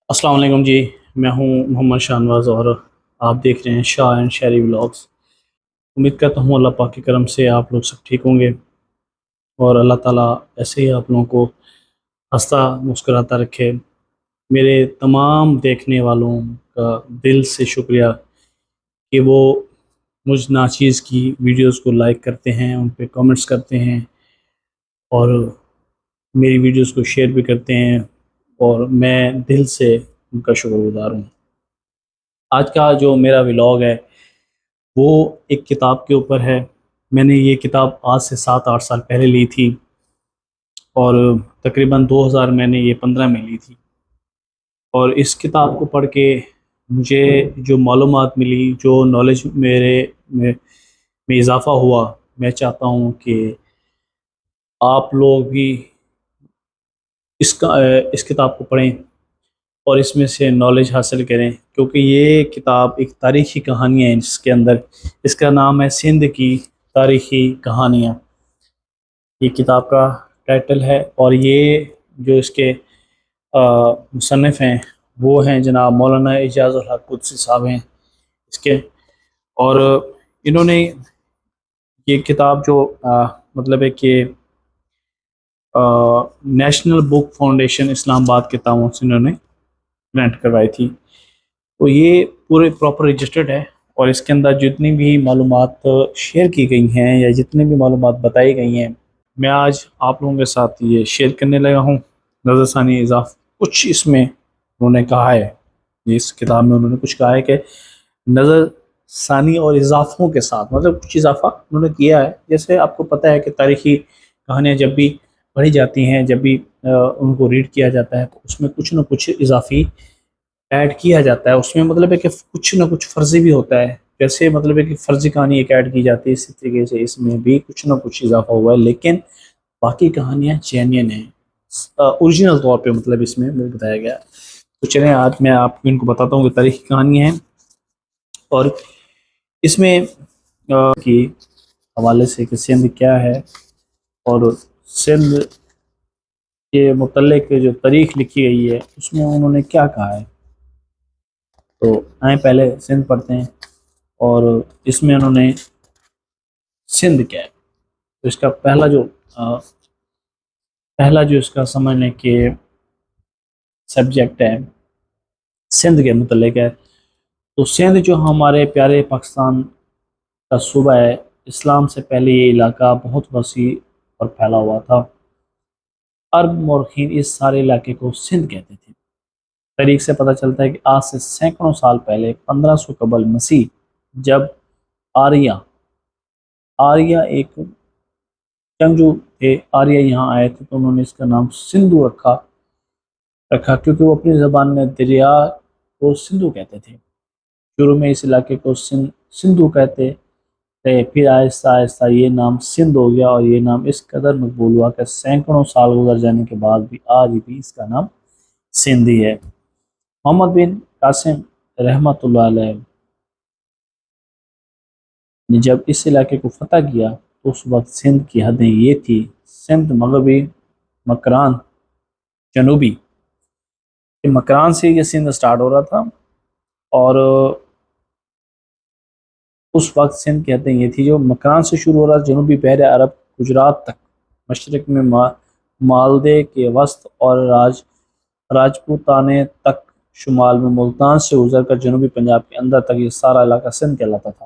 السلام علیکم جی۔ میں ہوں محمد شاہنواز اور آپ دیکھ رہے ہیں شاہ اینڈ شہری ولاگس۔ امید کرتا ہوں اللہ پاک کے کرم سے آپ لوگ سب ٹھیک ہوں گے اور اللہ تعالیٰ ایسے ہی آپ لوگوں کو ہنستا مسکراتا رکھے۔ میرے تمام دیکھنے والوں کا دل سے شکریہ کہ وہ مجھ ناچیز کی ویڈیوز کو لائک کرتے ہیں، ان پہ کامنٹس کرتے ہیں اور میری ویڈیوز کو شیئر بھی کرتے ہیں، اور میں دل سے ان کا شکر گزار ہوں۔ آج کا جو میرا ولاگ ہے وہ ایک کتاب کے اوپر ہے۔ میں نے یہ کتاب آج سے 7-8 سال پہلے لی تھی اور تقریباً 2000 میں نے یہ 15 میں لی تھی، اور اس کتاب کو پڑھ کے مجھے جو معلومات ملی، جو نالج میں اضافہ ہوا، میں چاہتا ہوں کہ آپ لوگ بھی اس کتاب کو پڑھیں اور اس میں سے نالج حاصل کریں، کیونکہ یہ کتاب ایک تاریخی کہانی ہے۔ اس کے اندر اس کا نام ہے سندھ کی تاریخی کہانیاں، یہ کتاب کا ٹائٹل ہے۔ اور یہ جو اس کے مصنف ہیں وہ ہیں جناب مولانا اعجاز الحق قدسی صاحب ہیں اس کے، اور انہوں نے یہ کتاب جو مطلب ہے کہ نیشنل بک فاؤنڈیشن اسلام آباد کے تعاون سے انہوں نے پرنٹ کروائی تھی، تو یہ پورے پراپر رجسٹرڈ ہے، اور اس کے اندر جتنی بھی معلومات شیئر کی گئی ہیں یا جتنی بھی معلومات بتائی گئی ہیں، میں آج آپ لوگوں کے ساتھ یہ شیئر کرنے لگا ہوں۔ نظر ثانی اضافہ کچھ اس میں انہوں نے کہا ہے، اس کتاب میں انہوں نے کچھ کہا ہے کہ نظر ثانی اور اضافوں کے ساتھ، مطلب کچھ اضافہ انہوں نے کیا ہے۔ جیسے آپ کو پتہ ہے کہ تاریخی کہانیاں جب بھی پڑھی جاتی ہیں، جب بھی ان کو ریڈ کیا جاتا ہے، تو اس میں کچھ نہ کچھ اضافی ایڈ کیا جاتا ہے۔ اس میں مطلب ہے کہ کچھ نہ کچھ فرضی بھی ہوتا ہے، جیسے مطلب ہے کہ فرضی کہانی ایک ایڈ کی جاتی ہے، اسی طریقے سے اس میں بھی کچھ نہ کچھ اضافہ ہوا ہے، لیکن باقی کہانیاں جینین ہیں، اوریجنل طور پہ مطلب اس میں بتایا گیا۔ تو چلیں آج میں آپ کو ان کو بتاتا ہوں کہ تاریخی کہانیاں ہیں، اور اس میں کی حوالے سے کہ سندھ کیا ہے اور سندھ کے متعلق جو تاریخ لکھی گئی ہے اس میں انہوں نے کیا کہا ہے۔ تو آئیں پہلے سندھ پڑھتے ہیں، اور اس میں انہوں نے سندھ کیا ہے، تو اس کا پہلا جو اس کا سمجھنے کے سبجیکٹ ہے سندھ کے متعلق ہے۔ تو سندھ جو ہمارے پیارے پاکستان کا صوبہ ہے، اسلام سے پہلے یہ علاقہ بہت وسیع اور پھیلا ہوا تھا۔ عرب مورخین اس سارے علاقے کو سندھ کہتے تھے۔ تاریخ سے پتہ چلتا ہے کہ آج سے سینکڑوں سال پہلے 1500 قبل مسیح، جب آریہ ایک جنگجو تھے، آریہ یہاں آئے تھے، تو انہوں نے اس کا نام سندھو رکھا کیونکہ وہ اپنی زبان میں دریا کو سندھو کہتے تھے۔ شروع میں اس علاقے کو سندھو کہتے تھے، پھر آہستہ آہستہ یہ نام سندھ ہو گیا، اور یہ نام اس قدر مقبول ہوا کہ سینکڑوں سال گزر جانے کے بعد بھی آج بھی اس کا نام سندھ ہی ہے۔ محمد بن قاسم رحمۃ اللہ علیہ نے جب اس علاقے کو فتح کیا تو اس وقت سندھ کی حدیں یہ تھی: سندھ مغربی، مکران جنوبی۔ مکران سے یہ سندھ سٹارٹ ہو رہا تھا، اور اس وقت سندھ کی حدیں یہ تھی جو مکران سے شروع ہو رہا، جنوبی بحر عرب گجرات تک، مشرق میں مالدے کے وسط اور راجپوتانے تک، شمال میں ملتان سے گزر کر جنوبی پنجاب کے اندر تک، یہ سارا علاقہ سندھ کہلاتا تھا۔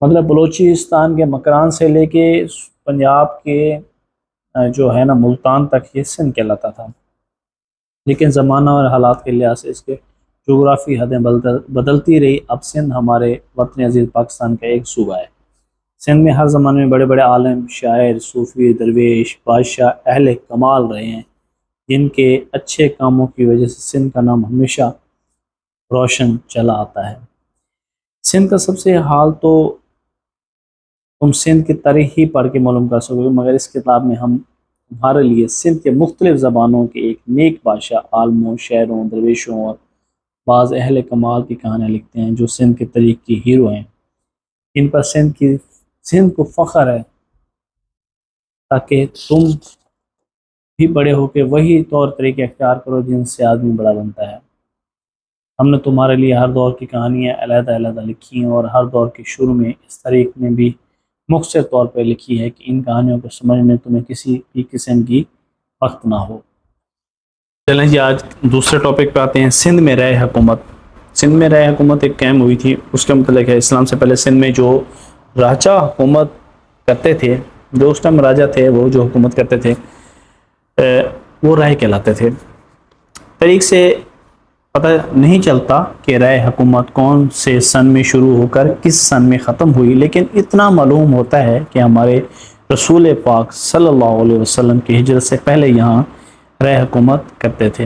مطلب بلوچستان کے مکران سے لے کے پنجاب کے جو ہے نا ملتان تک یہ سندھ کہلاتا تھا، لیکن زمانہ اور حالات کے لحاظ سے اس کے جغرافی حدیں بدلتی رہی۔ اب سندھ ہمارے وطن عزیز پاکستان کا ایک صوبہ ہے۔ سندھ میں ہر زمانے میں بڑے بڑے عالم، شاعر، صوفی، درویش، بادشاہ، اہل کمال رہے ہیں، جن کے اچھے کاموں کی وجہ سے سندھ کا نام ہمیشہ روشن چلا آتا ہے۔ سندھ کا سب سے حال تو تم سندھ کی تاریخ ہی پڑھ کے معلوم کر سکو گے، مگر اس کتاب میں ہم تمہارے لیے سندھ کے مختلف زبانوں کے ایک نیک بادشاہ، عالموں، شاعروں، درویشوں اور بعض اہل کمال کی کہانیاں لکھتے ہیں، جو سندھ کی تاریخ کی ہیرو ہیں۔ ان پر سندھ کو فخر ہے، تاکہ تم بھی بڑے ہو کے وہی طور طریقے اختیار کرو جن سے آدمی بڑا بنتا ہے۔ ہم نے تمہارے لیے ہر دور کی کہانیاں علیحدہ علیحدہ لکھی ہیں، اور ہر دور کے شروع میں اس طریق میں بھی مختصر طور پر لکھی ہے کہ ان کہانیوں کو سمجھنے میں تمہیں کسی بھی قسم کی وقت نہ ہو۔ چلیں جی، آج دوسرے ٹاپک پہ آتے ہیں، سندھ میں رائے حکومت۔ سندھ میں رائے حکومت ایک قائم ہوئی تھی، اس کا مطلب ہے اسلام سے پہلے سندھ میں جو راجا حکومت کرتے تھے، جو اس ٹائم راجا تھے، وہ جو حکومت کرتے تھے وہ رائے کہلاتے تھے۔ طریق سے پتہ نہیں چلتا کہ رائے حکومت کون سے سن میں شروع ہو کر کس سن میں ختم ہوئی، لیکن اتنا معلوم ہوتا ہے کہ ہمارے رسول پاک صلی اللہ علیہ وسلم کی ہجرت سے پہلے یہاں رائے حکومت کرتے تھے،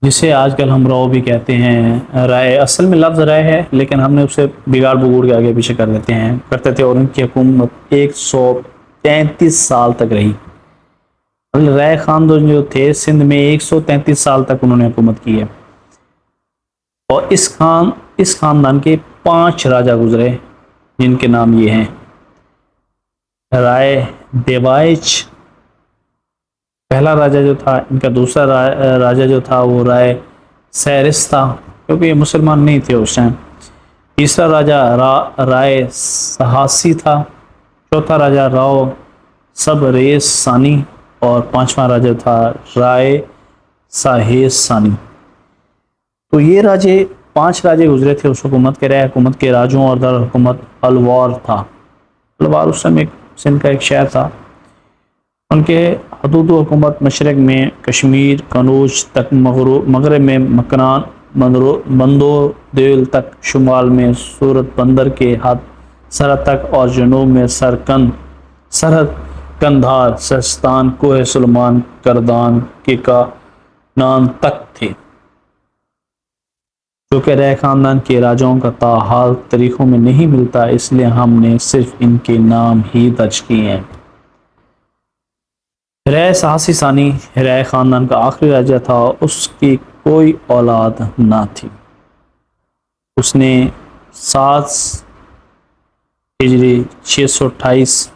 جسے آج کل ہم رو بھی کہتے ہیں۔ رائے اصل میں لفظ رائے ہے، لیکن ہم نے اسے بگاڑ بگوڑ کے آگے پیچھے کر دیتے ہیں کرتے تھے، اور ان کی حکومت 133 سال تک رہی۔ رائے خاندان جو تھے سندھ میں 133 سال تک انہوں نے حکومت کی ہے، اور اس خاندان کے 5 راجا گزرے، جن کے نام یہ ہیں: رائے دیوائچ پہلا راجا جو تھا، ان کا دوسرا راجا جو تھا وہ رائے سیرس تھا، کیونکہ یہ مسلمان نہیں تھے اس ٹائم۔ تیسرا راجا رائے سہاسی تھا، چوتھا راجا راؤ سب ریس ثانی، اور 5واں راجا تھا رائے ساہیس ثانی۔ تو یہ 5 راجے گزرے تھے اس حکومت کے۔ رائے حکومت کے راجوں اور دار حکومت الوار تھا۔ الوار اس سمے سندھ کا ایک شہر تھا۔ ان کے حدود و حکومت مشرق میں کشمیر کنوج تک، مغرب میں مکران بندو دیل تک، شمال میں صورت بندر کے سرحد تک، اور جنوب میں سرحد کندھار، سرستان، کوہ سلیمان، کردان کے کانان تک تھے۔ چونکہ رائے خاندان کے راجاؤں کا تاحال تاریخوں میں نہیں ملتا، اس لیے ہم نے صرف ان کے نام ہی درج کیے ہیں۔ رائے سہاسی ثانی رائے خاندان کا آخری راجا تھا، اس کی کوئی اولاد نہ تھی۔ اس نے 7 ہجری 628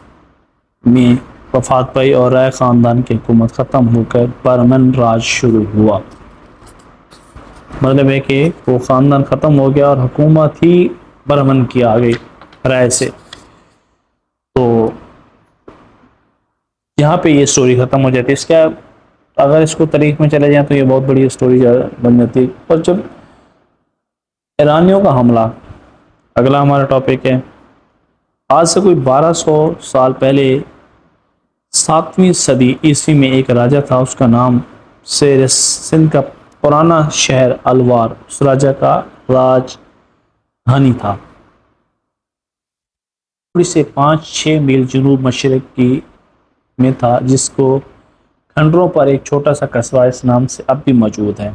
میں وفات پائی، اور رائے خاندان کی حکومت ختم ہو کر برمن راج شروع ہوا۔ مطلب ہے کہ وہ خاندان ختم ہو گیا اور حکومت ہی برہمن کی آ گئی رائے سے۔ تو یہاں پہ یہ سٹوری ختم ہو جاتی ہے۔ اس کا اگر اس کو تاریخ میں چلے جائیں تو یہ بہت بڑی سٹوری بن جاتی ہے۔ اور جب ایرانیوں کا حملہ اگلا ہمارا ٹاپک ہے، آج سے کوئی 1200 سال پہلے 7ویں صدی عیسوی میں ایک راجا تھا، اس کا نام سیرس، سندھ کا پرانا شہر الوار اس راجا کا راج دھانی تھا۔ تھوڑی سے 5-6 میل جنوب مشرق کی میں تھا، جس کو کھنڈروں پر ایک چھوٹا سا قصبہ اس نام سے اب بھی موجود ہے۔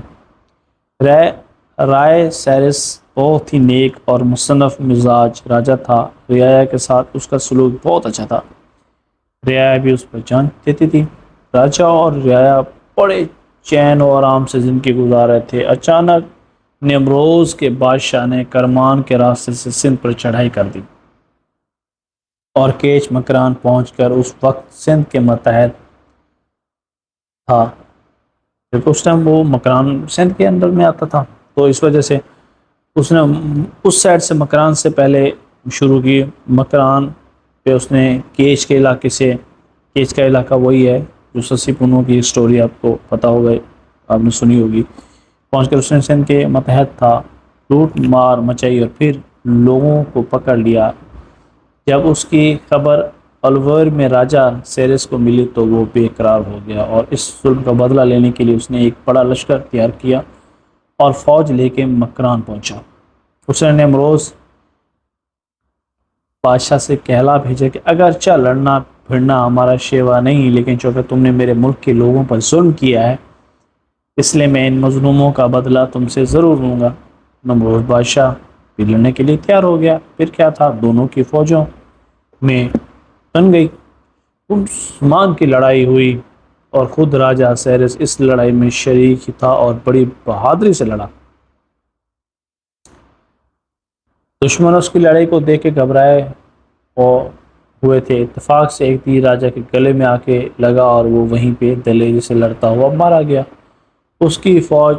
رائے سیرس بہت ہی نیک اور مصنف مزاج راجا تھا، رعایا کے ساتھ اس کا سلوک بہت اچھا تھا، رعایا بھی اس پر جان دیتی تھی۔ راجا اور رعایا بڑے چین و آرام سے زندگی گزار رہے تھے۔ اچانک نیمروز کے بادشاہ نے کرمان کے راستے سے سندھ پر چڑھائی کر دی، اور کیچ مکران پہنچ کر اس وقت سندھ کے متحد تھا، کیونکہ اس ٹائم وہ مکران سندھ کے اندر میں آتا تھا، تو اس وجہ سے اس نے اس سائڈ سے مکران سے پہلے شروع کی۔ مکران پہ اس نے کیچ کے علاقے سے، کیچ کا علاقہ وہی ہے جو سسی پونو کی سٹوری آپ کو پتہ ہوگا، آپ نے سنی ہوگی، پہنچ کر اس نے سندھ کے متحد تھا، لوٹ مار مچائی اور پھر لوگوں کو پکڑ لیا۔ جب اس کی خبر الور میں راجا سیرس کو ملی تو وہ بے قرار ہو گیا، اور اس ظلم کا بدلہ لینے کے لیے اس نے ایک بڑا لشکر تیار کیا اور فوج لے کے مکران پہنچا۔ اس نے نیمروز بادشاہ سے کہلا بھیجا کہ اگرچہ لڑنا پھرنا ہمارا شیوا نہیں، لیکن چونکہ تم نے میرے ملک کے لوگوں پر ظلم کیا ہے، اس لیے میں ان مظلوموں کا بدلہ تم سے ضرور لوں گا۔ نیمروز بادشاہ بھی لڑنے کے لیے تیار ہو گیا۔ پھر کیا تھا، دونوں کی فوجوں میں بن گئی، عثمان کی لڑائی ہوئی، اور خود راجا سیرس اس لڑائی میں شریک تھا اور بڑی بہادری سے لڑا۔ دشمن اس کی لڑائی کو دیکھ کے گھبرائے اور ہوئے تھے، اتفاق سے ایک تیر راجا کے گلے میں آ کے لگا اور وہ وہیں پہ دلیری سے لڑتا ہوا مارا گیا۔ اس کی فوج،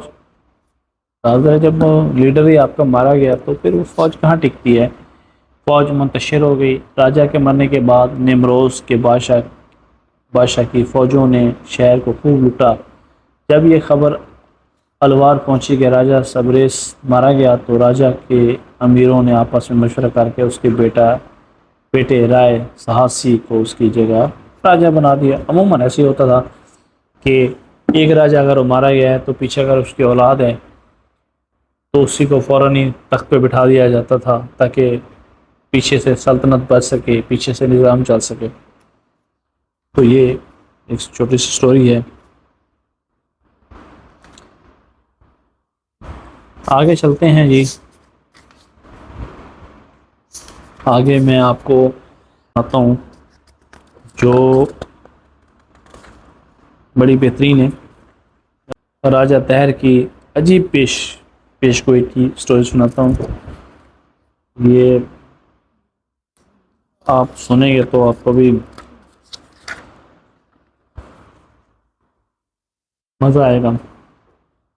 جب لیڈر ہی آپ کا مارا گیا تو پھر وہ فوج کہاں ٹکتی ہے؟ فوج منتشر ہو گئی۔ راجا کے مرنے کے بعد نیمروز کے بادشاہ کی فوجوں نے شہر کو خوب لوٹا۔ جب یہ خبر الوار پہنچی کہ راجا سبریس مارا گیا تو راجا کے امیروں نے آپس میں مشورہ کر کے اس کے بیٹے رائے سہاسی کو اس کی جگہ راجا بنا دیا۔ عموماً ایسے ہوتا تھا کہ ایک راجا اگر وہ مارا گیا ہے تو پیچھے اگر اس کی اولاد ہے تو اسی کو فوراً ہی تخت پہ بٹھا دیا جاتا تھا تاکہ پیچھے سے سلطنت بچ سکے، پیچھے سے نظام چل سکے۔ تو یہ ایک چھوٹی سی سٹوری ہے۔ آگے چلتے ہیں جی۔ آگے میں آپ کو بتاتا ہوں جو بڑی بہترین ہے، راجہ طاہر کی عجیب پیش گوئی کی سٹوری سناتا ہوں۔ یہ آپ سنیں گے تو آپ کو بھی مزہ آئے گا۔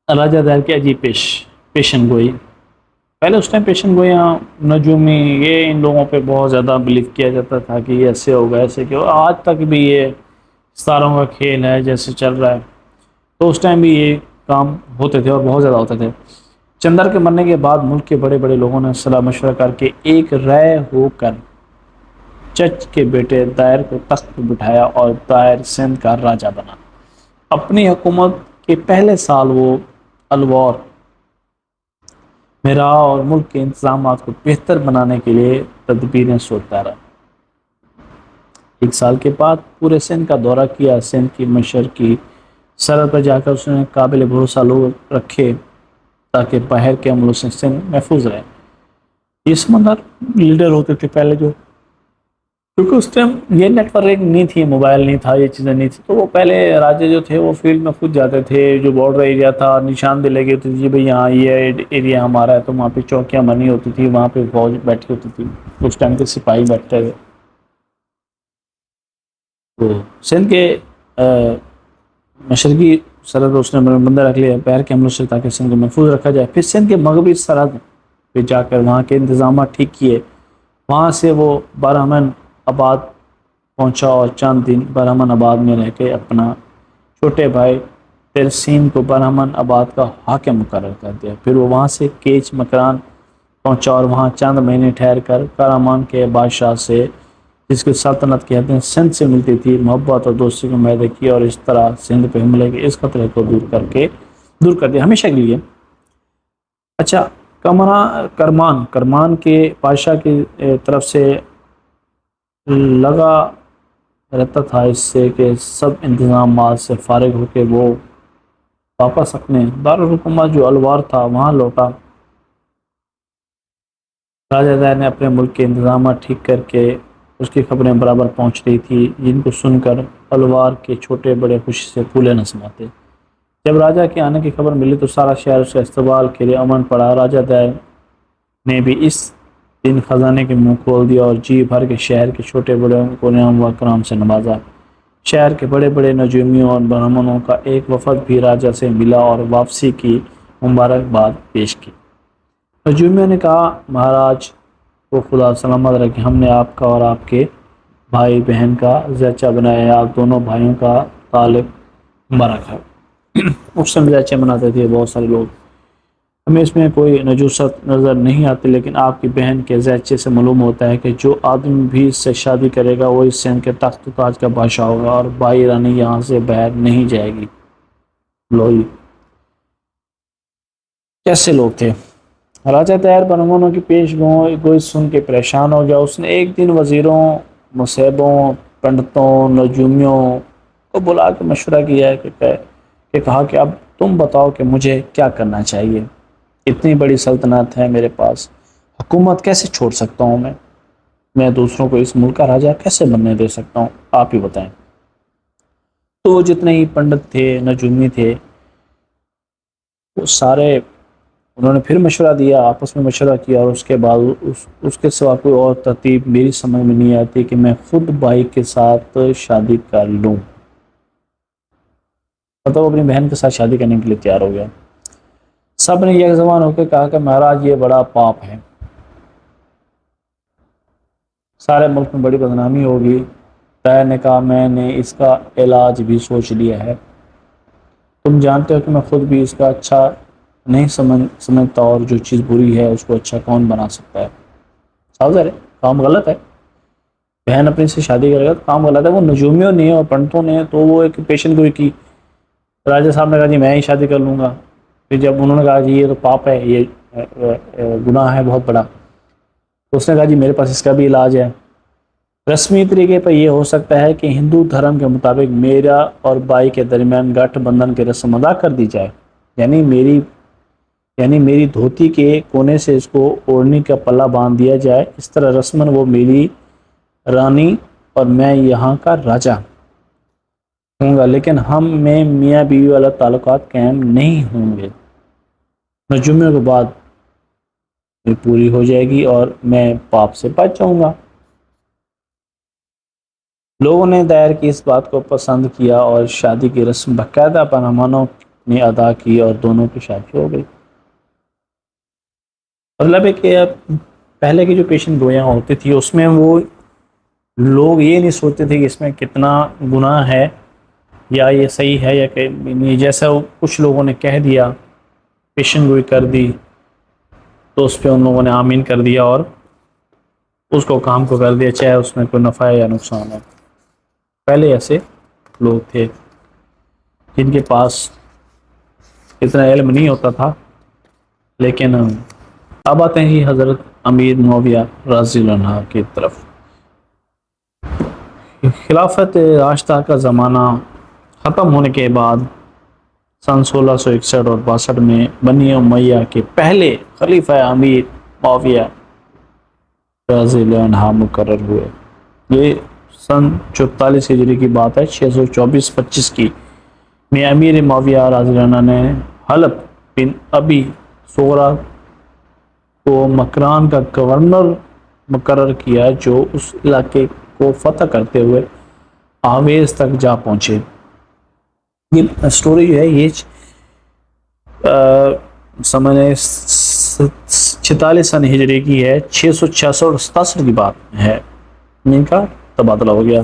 راجہ طاہر کی عجیب پیشن گوئی۔ پہلے اس ٹائم پیشن گوئیاں، نجومی، یہ ان لوگوں پہ بہت زیادہ بلیو کیا جاتا تھا کہ یہ ایسے ہوگا ایسے کہ آج تک بھی یہ ستاروں کا کھیل ہے جیسے چل رہا ہے۔ تو اس ٹائم بھی یہ کام ہوتے تھے اور بہت زیادہ ہوتے تھے۔ چندر کے مرنے کے بعد ملک کے بڑے بڑے لوگوں نے صلاح مشورہ کر کے ایک رائے ہو کر چچ کے بیٹے دائر کو تخت پر بٹھایا اور دائر سندھ کا راجہ بنا۔ اپنی حکومت کے پہلے سال وہ الور میں رہا اور ملک کے انتظامات کو بہتر بنانے کے لیے تدبیریں سوچتا رہا۔ ایک سال کے بعد پورے سندھ کا دورہ کیا۔ سندھ کی مشرقی سرحد پر جا کر اس نے قابل بھروسہ لوگ رکھے تاکہ باہر کے عملوں سے سندھ محفوظ رہے۔ یہ سمندر لیڈر ہوتے تھے پہلے جو، کیونکہ اس ٹائم یہ نیٹ ورک نہیں تھی، موبائل نہیں تھا، یہ چیزیں نہیں تھی، تو وہ پہلے راجے جو تھے وہ فیلڈ میں خود جاتے تھے۔ جو بارڈر ایریا تھا نشان دے لگی ہوتی تھی بھئی یہاں یہ ایریا ہمارا ہے، تو وہاں پہ چوکیاں بنی ہوتی تھی، وہاں پہ فوج بیٹھی ہوتی تھی، اس ٹائم کے سپاہی بیٹھتے تھے۔ تو سندھ کے مشرقی سرحد اس نے بندہ رکھ لیا باہر کے حملوں سے تاکہ سندھ کو محفوظ رکھا جائے۔ پھر سندھ کے مغربی سرحد پہ جا کر وہاں کے انتظامات ٹھیک کیے۔ وہاں سے وہ بارہمن آباد پہنچا اور چند دن برہمن آباد میں رہ کے اپنا چھوٹے بھائی ترسیم کو برہمن آباد کا حاکم مقرر کر دیا۔ پھر وہ وہاں سے کیچ مکران پہنچا اور وہاں چند مہینے ٹھہر کر کارامان کے بادشاہ سے، جس کی سلطنت کی حدیں سندھ سے ملتی تھی، محبت اور دوستی کو معاہدے کی اور اس طرح سندھ پہ حملے کے اس خطرے کو دور کر دیا ہمیشہ کے لیے۔ اچھا، کرمان کے بادشاہ کی طرف سے لگا رہتا تھا اس سے کہ سب انتظامات سے فارغ ہو کے وہ واپس اپنے دارالحکومت جو الوار تھا وہاں لوٹا۔ راجہ طاہر نے اپنے ملک کے انتظامات ٹھیک کر کے اس کی خبریں برابر پہنچ رہی تھی، جن کو سن کر الوار کے چھوٹے بڑے خوشی سے پھولے نہ سماتے۔ جب راجہ کے آنے کی خبر ملی تو سارا شہر اس کے استقبال کے لیے امن پڑا۔ راجہ طاہر نے بھی اس دن خزانے کے منہ کھول دیا اور جی بھر کے شہر کے چھوٹے بڑے کو نعم و اکرام سے نوازا۔ شہر کے بڑے بڑے نجومیوں اور برہمنوں کا ایک وفد بھی راجہ سے ملا اور واپسی کی مبارکباد پیش کی۔ نجومیوں نے کہا، مہاراج کو خدا سلامت رکھے، ہم نے آپ کا اور آپ کے بھائی بہن کا زچہ بنایا، آپ دونوں بھائیوں کا تعلق مبارک ہے۔ اس سے زچہ مناتے تھے بہت سارے لوگ۔ ہمیں اس میں کوئی نجوست نظر نہیں آتی، لیکن آپ کی بہن کے زیچے سے معلوم ہوتا ہے کہ جو آدمی بھی اس سے شادی کرے گا وہ اس سندھ کے تخت و تاج کا بادشاہ ہوگا اور بائی رانی یہاں سے باہر نہیں جائے گی۔ لوئی کیسے لوگ تھے؟ راجہ طاہر برہمنوں کی پیش گوئی سن کے پریشان ہو گیا۔ اس نے ایک دن وزیروں، مصیبوں، پنڈتوں، نجومیوں کو بلا کے مشورہ کیا کہ کہا کہ اب تم بتاؤ کہ مجھے کیا کرنا چاہیے، اتنی بڑی سلطنت ہے میرے پاس، حکومت کیسے چھوڑ سکتا ہوں میں دوسروں کو اس ملک کا راجہ کیسے بننے دے سکتا ہوں، آپ ہی بتائیں۔ تو جتنے ہی پنڈت تھے، نجومی تھے، وہ سارے انہوں نے پھر مشورہ دیا، آپس میں مشورہ کیا، اور اس کے بعد اس کے سوا کوئی اور ترتیب میری سمجھ میں نہیں آتی کہ میں خود بھائی کے ساتھ شادی کر لوں۔ وہ اپنی بہن کے ساتھ شادی کرنے کے لیے تیار ہو گیا۔ سب نے یک زبان ہو کے کہا کہ مہاراج یہ بڑا پاپ ہے، سارے ملک میں بڑی بدنامی ہوگی۔ طاہر نے کہا میں نے اس کا علاج بھی سوچ لیا ہے، تم جانتے ہو کہ میں خود بھی اس کا اچھا نہیں سمجھتا، اور جو چیز بری ہے اس کو اچھا کون بنا سکتا ہے۔ صاف ظاہر ہے کام غلط ہے، بہن اپنی سے شادی کرے گا تو کام غلط ہے۔ وہ نجومیوں نے اور پنڈتوں نے تو وہ ایک پیشن گوئی کی، راجہ صاحب نے کہا جی میں ہی شادی کر لوں گا۔ پھر جب انہوں نے کہا جی یہ تو پاپ ہے، یہ گناہ ہے بہت بڑا، تو اس نے کہا جی میرے پاس اس کا بھی علاج ہے۔ رسمی طریقے پر یہ ہو سکتا ہے کہ ہندو دھرم کے مطابق میرا اور بائی کے درمیان گٹھ بندھن کی رسم ادا کر دی جائے، یعنی میری دھوتی کے کونے سے اس کو اوڑھنی کا پلہ باندھ دیا جائے، اس طرح رسماً وہ میری رانی اور میں یہاں کا راجہ ہوں گا، لیکن ہم میں میاں بیوی والا تعلقات قائم نہیں ہوں گے۔ نجومیوں کے بعد یہ پوری ہو جائے گی اور میں پاپ سے بچ جاؤں گا۔ لوگوں نے دائر کی اس بات کو پسند کیا اور شادی کی رسم باقاعدہ پارامانوں نے ادا کی اور دونوں کی شادی ہو گئی۔ مطلب ہے کہ پہلے کی جو پیشن گویاں ہوتی تھی اس میں وہ لوگ یہ نہیں سوچتے تھے کہ اس میں کتنا گناہ ہے یا یہ صحیح ہے یا کہ نہیں، جیسا کچھ لوگوں نے کہہ دیا، پیشن گوئی کر دی، تو اس پہ ان لوگوں نے آمین کر دیا اور اس کو کام کو کر دیا، چاہے اس میں کوئی نفع ہے یا نقصان ہے۔ پہلے ایسے لوگ تھے جن کے پاس اتنا علم نہیں ہوتا تھا۔ لیکن اب آتے ہیں حضرت امیر معاویہ رضی اللہ عنہ کی طرف۔ خلافت راشدہ کا زمانہ ختم ہونے کے بعد سن 1661 اور 62 میں بنی امیہ کے پہلے خلیفہ امیر معاویہ رضی اللہ عنہ مقرر ہوئے۔ یہ سن 44 ہجری کی بات ہے، 624-25 کی میں امیر معاویہ رضی اللہ عنہ نے حلب بن ابی صغرا کو مکران کا گورنر مقرر کیا، جو اس علاقے کو فتح کرتے ہوئے آویز تک جا پہنچے۔ یہ سٹوری جو ہے یہ سمجھیں 46 سن ہجری کی ہے، 666-67 کی بات ہے، ان کا تبادلہ ہو گیا۔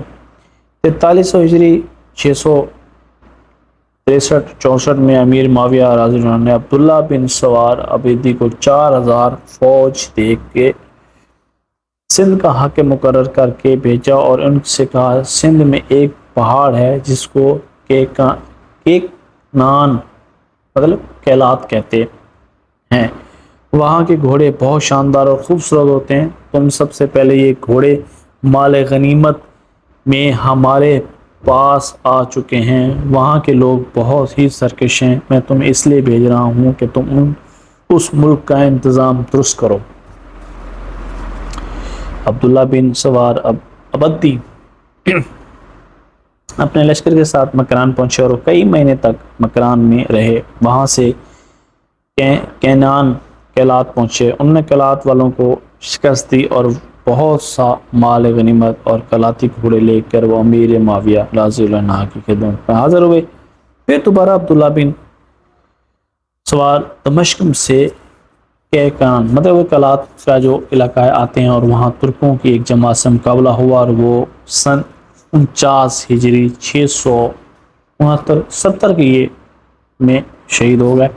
43 ہجری 663-64 میں امیر معاویہ رضی اللہ عنہ نے عبداللہ بن سوار عبیدی کو 4000 فوج دے کے سندھ کا حاکم مقرر کر کے بھیجا اور ان سے کہا سندھ میں ایک پہاڑ ہے جس کو کیکنان مطلب کیلات کہتے ہیں، وہاں کے گھوڑے بہت شاندار اور خوبصورت ہوتے ہیں، تم سب سے پہلے یہ گھوڑے مال غنیمت میں ہمارے پاس آ چکے ہیں، وہاں کے لوگ بہت ہی سرکش ہیں، میں تمہیں اس لیے بھیج رہا ہوں کہ تم اس ملک کا انتظام درست کرو۔ عبداللہ بن سوار عبدی اپنے لشکر کے ساتھ مکران پہنچے اور کئی مہینے تک مکران میں رہے، وہاں سے کینان کیلات پہنچے، انہوں نے کیلات والوں کو شکست دی اور بہت سا مال غنیمت اور کلاتی گھوڑے لے کر وہ امیر معاویہ رضی اللہ عنہ کی خدمت میں حاضر ہوئے۔ پھر دوبارہ عبداللہ بن سوار دمشق سے کیکان مطلب وہ کلات کا جو علاقہ ہے آتے ہیں اور وہاں ترکوں کی ایک جماعت سے مقابلہ ہوا اور وہ سن 49 ہجری 669-70 کی میں شہید ہو گئے۔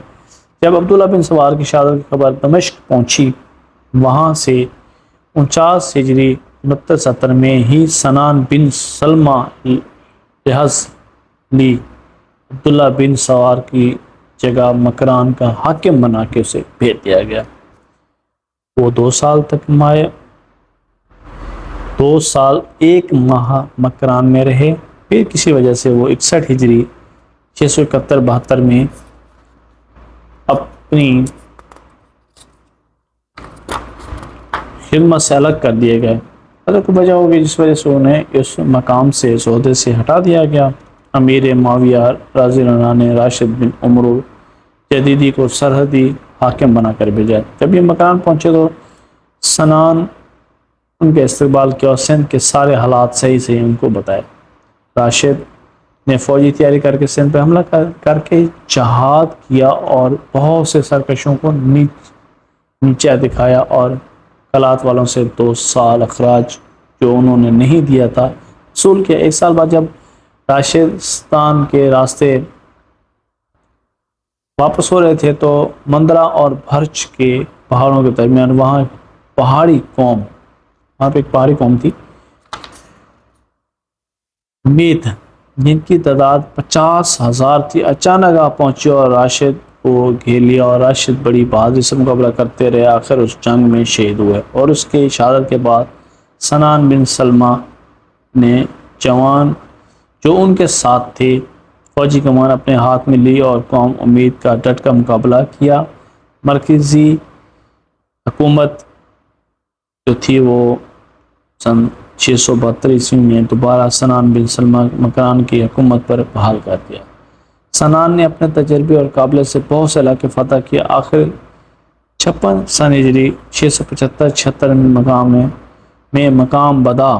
جب عبداللہ بن سوار کی شہادت کی خبر دمشق پہنچی، وہاں سے 49 ہجری 69-70 میں ہی سنان بن سلمہ لحاظ لی، عبداللہ بن سوار کی جگہ مکران کا حاکم بنا کے اسے بھیج دیا گیا۔ وہ 2 سال تک 2 سال 1 ماہ مکران میں رہے، پھر کسی وجہ سے وہ 61 ہجری 671-72 میں اپنی خدمت سے الگ کر دیے گئے۔ الگ وجہ ہوگی جس وجہ سے انہیں اس مقام سے اس عہدے سے ہٹا دیا گیا۔ امیر معاویہ رضی اللہ عنہ نے راشد بن عمرو جدیدی کو سرحدی حاکم بنا کر بھیجا۔ جب یہ مکران پہنچے تو سنان ان کے استقبال کیا اور سندھ کے سارے حالات صحیح صحیح ان کو بتائے۔ راشد نے فوجی تیاری کر کے سندھ پہ حملہ کر کے جہاد کیا اور بہت سے سرکشوں کو نیچا دکھایا اور قلعت والوں سے 2 سال اخراج جو انہوں نے نہیں دیا تھا وصول کیا۔ 1 سال بعد جب راشدستان کے راستے واپس ہو رہے تھے تو مندرا اور بھرچ کے پہاڑوں کے درمیان وہاں ایک پہ ایک پہاڑی قوم تھی میت، جن کی تعداد 50,000 تھی، اچانک آ پہنچی اور راشد کو گھیر لیا اور راشد بڑی بہادری سے مقابلہ کرتے رہے، آخر اس جنگ میں شہید ہوئے۔ اور اس کے شہادت کے بعد سنان بن سلمہ نے جوان جو ان کے ساتھ تھے فوجی کمان اپنے ہاتھ میں لی اور قوم امید کا ڈٹ کر مقابلہ کیا۔ مرکزی حکومت جو تھی وہ سن 672 عیسوی میں دوبارہ سنان بن سلمہ مکران کی حکومت پر بحال کر دیا۔ سنان نے اپنے تجربے اور قابلیت سے بہت سے علاقے فتح کیے، آخر 56 سن ہجری 675-76 میں مقام بدا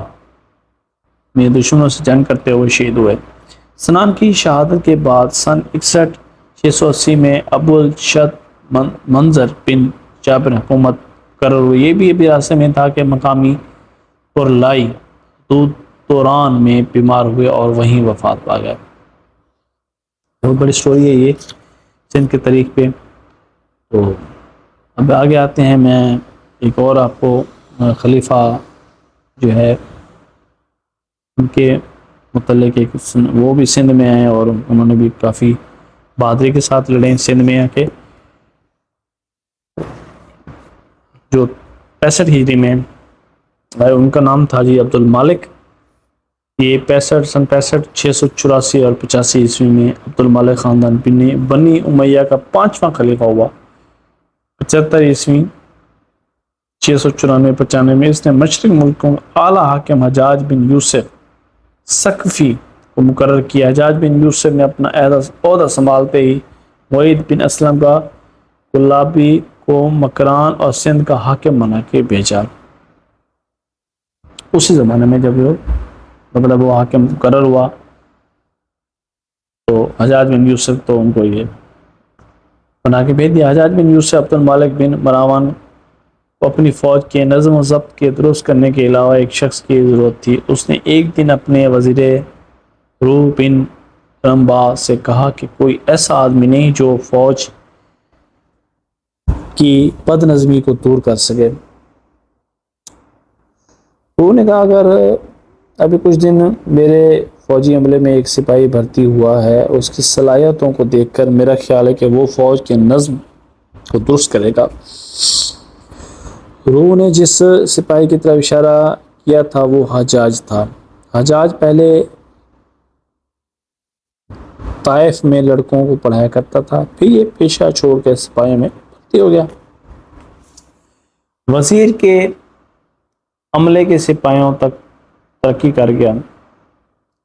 میں دشمنوں سے جنگ کرتے ہوئے شہید ہوئے۔ سنان کی شہادت کے بعد سن 61-680 میں ابو الشد منظر بن جابر حکومت قرار ہوئی۔ یہ بھی وراثت میں تھا کہ مقامی پرلائی دوران میں بیمار ہوئے اور وہیں وفات پا گئے۔ بہت بڑی سٹوری ہے یہ سندھ کے تاریخ پہ۔ تو اب آگے آتے ہیں، میں ایک اور آپ کو خلیفہ جو ہے ان کے متعلق ایک وہ بھی سندھ میں آئے اور انہوں نے بھی کافی بہادری کے ساتھ لڑے سندھ میں آ کے۔ جو 65 ہجری میں ان کا نام تھا عبد المالک۔ یہ 65 684 اور 85 عیسوی میں عبد المالک خاندان بنی امیہ کا 5واں خلیفہ ہوا۔ 75 عیسوی 694-95 میں اس نے مشرق ملکوں اعلیٰ حاکم حجاج بن یوسف ثقفی کو مقرر کیا۔ حجاج بن یوسف نے اپنا عہدہ سنبھالتے ہی وحید بن اسلم کا کلابی کو مکران اور سندھ کا حاکم بنا کے بھیجا۔ اسی زمانے میں جب وہ حاکم مقرر ہوا تو حجاج بن یوسف تو ان کو یہ بنا کے بھیج دیا۔ حجاج بن یوسف عبد المالک بن مروان کو اپنی فوج کے نظم و ضبط کے درست کرنے کے علاوہ ایک شخص کی ضرورت تھی۔ اس نے ایک دن اپنے وزیر روح بن رمبا سے کہا کہ کوئی ایسا آدمی نہیں جو فوج کی بد نظمی کو دور کر سکے۔ روح نے کہا اگر ابھی کچھ دن میرے فوجی عملے میں ایک سپاہی بھرتی ہوا ہے، اس کی صلاحیتوں کو دیکھ کر میرا خیال ہے کہ وہ فوج کے نظم کو درست کرے گا۔ روح نے جس سپاہی کی طرف اشارہ کیا تھا وہ حجاج تھا۔ حجاج پہلے طائف میں لڑکوں کو پڑھایا کرتا تھا، پھر یہ پیشہ چھوڑ کے سپاہیوں میں بھرتی ہو گیا۔ وزیر کے عملے کے سپاہیوں تک ترقی کر گیا۔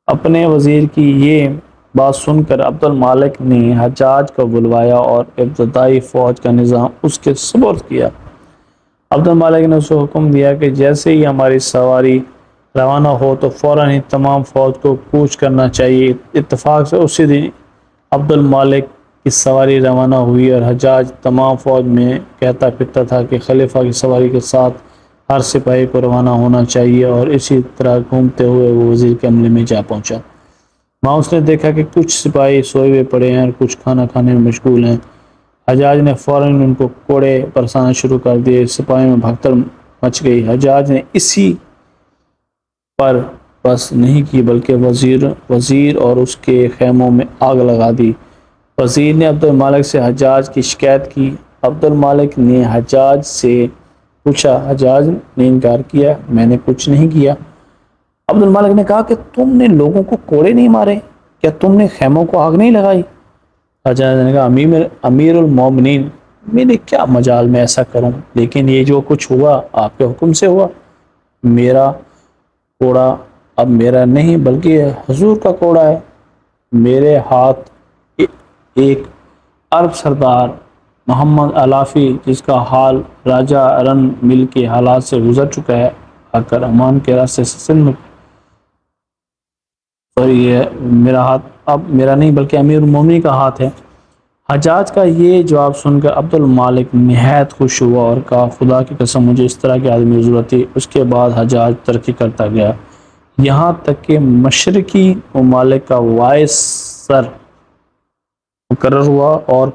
اپنے وزیر کی یہ بات سن کر عبد المالک نے حجاج کو بلوایا اور ابتدائی فوج کا نظام اس کے سپرد کیا۔ عبد المالک نے اسے حکم دیا کہ جیسے ہی ہماری سواری روانہ ہو تو فوراً ہی تمام فوج کو کوچ کرنا چاہیے۔ اتفاق سے اسی دن عبد المالک کی سواری روانہ ہوئی اور حجاج تمام فوج میں کہتا پھرتا تھا کہ خلیفہ کی سواری کے ساتھ ہر سپاہی کو روانہ ہونا چاہیے، اور اسی طرح گھومتے ہوئے وہ وزیر کے عملے میں جا پہنچا۔ وہاں اس نے دیکھا کہ کچھ سپاہی سوئے ہوئے پڑے ہیں اور کچھ کھانا کھانے میں مشغول ہیں۔ حجاج نے فوراً ان کو کوڑے برسانا شروع کر دیے۔ سپاہیوں میں بھگدڑ مچ گئی۔ حجاج نے اسی پر بس نہیں کی بلکہ وزیر اور اس کے خیموں میں آگ لگا دی۔ وزیر نے عبد المالک سے حجاج کی شکایت کی۔ عبد المالک نے حجاج سے پوچھا، حجاج نے انکار کیا، میں نے کچھ نہیں کیا۔ عبد المالک نے کہا کہ تم نے لوگوں کو کوڑے نہیں مارے، کیا تم نے خیموں کو آگ نہیں لگائی؟ حجاج نے کہا امیر المومنین، میرے کیا مجال میں ایسا کروں، لیکن یہ جو کچھ ہوا آپ کے حکم سے ہوا۔ میرا کوڑا اب میرا نہیں بلکہ حضور کا کوڑا ہے۔ میرے ہاتھ ایک عرب سردار محمد علافی جس کا حال راجہ رن مل کے حالات سے گزر چکا ہے آ کر امان کے راستے سے سندھ میں یہ میرا ہاتھ اب میرا نہیں بلکہ امیر المومنین کا ہاتھ ہے۔ حجاج کا یہ جواب سن کر عبد المالک نہایت خوش ہوا اور کہا خدا کی قسم مجھے اس طرح کے آدمی کی ضرورت تھی۔ اس کے بعد حجاج ترقی کرتا گیا یہاں تک کہ مشرقی ممالک کا وائسر مقرر ہوا، اور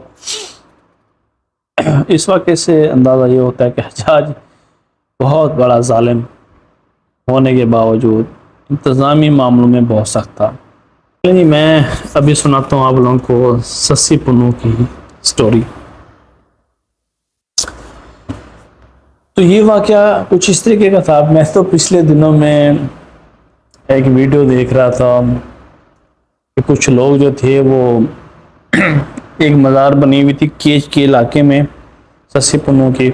اس واقعے سے اندازہ یہ ہوتا ہے کہ حجاج بہت بڑا ظالم ہونے کے باوجود انتظامی معاملوں میں بہت سخت تھا۔ میں ابھی سناتا ہوں آپ لوگوں کو سسی پنو کی سٹوری۔ تو یہ واقعہ کچھ اس طریقے کا تھا۔ میں تو پچھلے دنوں میں ایک ویڈیو دیکھ رہا تھا کہ کچھ لوگ جو تھے وہ ایک مزار بنی ہوئی تھی کیچ کے علاقے میں سسی پنو کی،